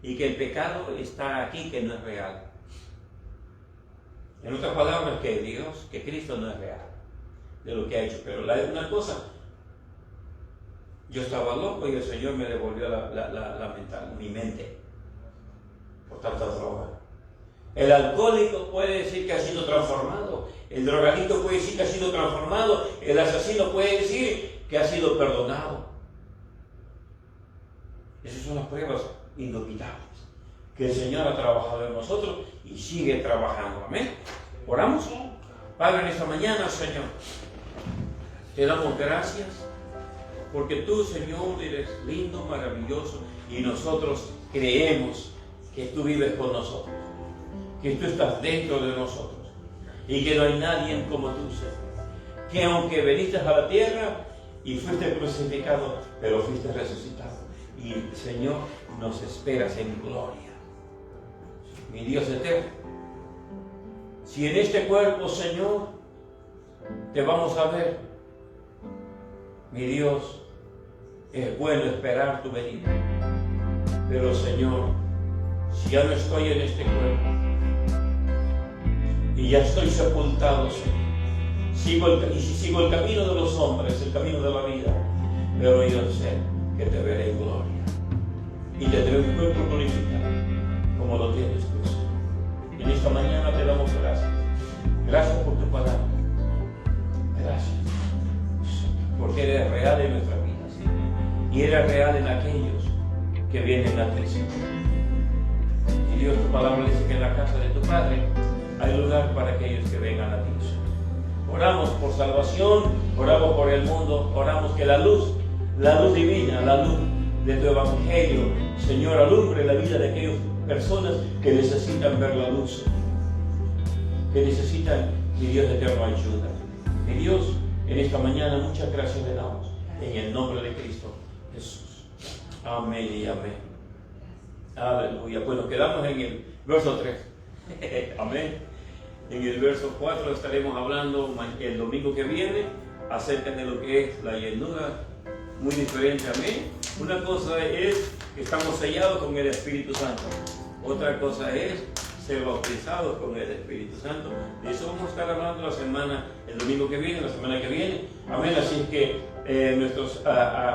y que el pecado está aquí, que no es real. En otras palabras, que Dios, que Cristo no es real de lo que ha hecho. Pero una cosa, yo estaba loco y el Señor me devolvió mi mente por tanta droga. El alcohólico puede decir que ha sido transformado, el drogadicto puede decir que ha sido transformado, el asesino puede decir que ha sido perdonado. Esas son las pruebas indubitables que el Señor ha trabajado en nosotros y sigue trabajando. Amén. ¿Oramos? Padre, en esta mañana, Señor, te damos gracias porque tú, Señor, eres lindo, maravilloso y nosotros creemos que tú vives con nosotros, que tú estás dentro de nosotros y que no hay nadie como tú, Señor. Que aunque viniste a la tierra y fuiste crucificado, pero fuiste resucitado. Y, Señor, nos esperas en gloria. Mi Dios eterno, si en este cuerpo, Señor, te vamos a ver, mi Dios, es bueno esperar tu venida. Pero, Señor, si ya no estoy en este cuerpo y ya estoy sepultado, Señor, sigo el camino de los hombres, el camino de la vida, pero yo sé que te veré en gloria y tendré un cuerpo glorificado como lo tienes tú, Señor. En esta mañana te damos gracias. Gracias por tu palabra. Gracias, porque eres real en nuestras vidas, ¿sí? Y eres real en aquellos que vienen a ti, Señor. Y Dios, tu palabra dice que en la casa de tu Padre hay lugar para aquellos que vengan a ti, Señor. Oramos por salvación, oramos por el mundo, oramos que la luz divina, la luz de tu evangelio, Señor, alumbre la vida de aquellas personas que necesitan ver la luz, que necesitan, mi Dios eterno, ayuda. Mi Dios, en esta mañana muchas gracias le damos en el nombre de Cristo Jesús. Amén y amén. Aleluya. Pues nos quedamos en el verso 3. Amén. En el verso 4 estaremos hablando el domingo que viene acerca de lo que es la llenura, muy diferente. Amén. Una cosa es que estamos sellados con el Espíritu Santo. Otra cosa es ser bautizados con el Espíritu Santo. De eso vamos a estar hablando el domingo que viene, la semana que viene. Amén. Así que nuestros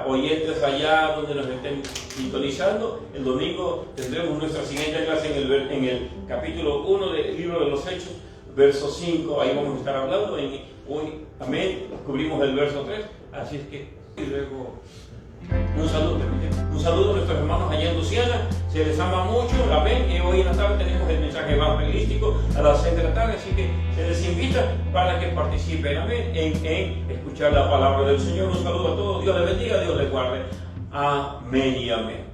oyentes allá donde nos estén sintonizando, el domingo tendremos nuestra siguiente clase en el capítulo 1 del libro de los Hechos, verso 5. Ahí vamos a estar hablando. Hoy, amén, cubrimos el verso 3. Así es que, y luego, un saludo a nuestros hermanos allá en Luciana. Se les ama mucho, amén. Y hoy en la tarde tenemos el mensaje evangelístico a las 6 de la tarde, así que se les invita para que participen, amén, en escuchar la palabra del Señor. Un saludo a todos, Dios les bendiga, Dios les guarde, amén y amén.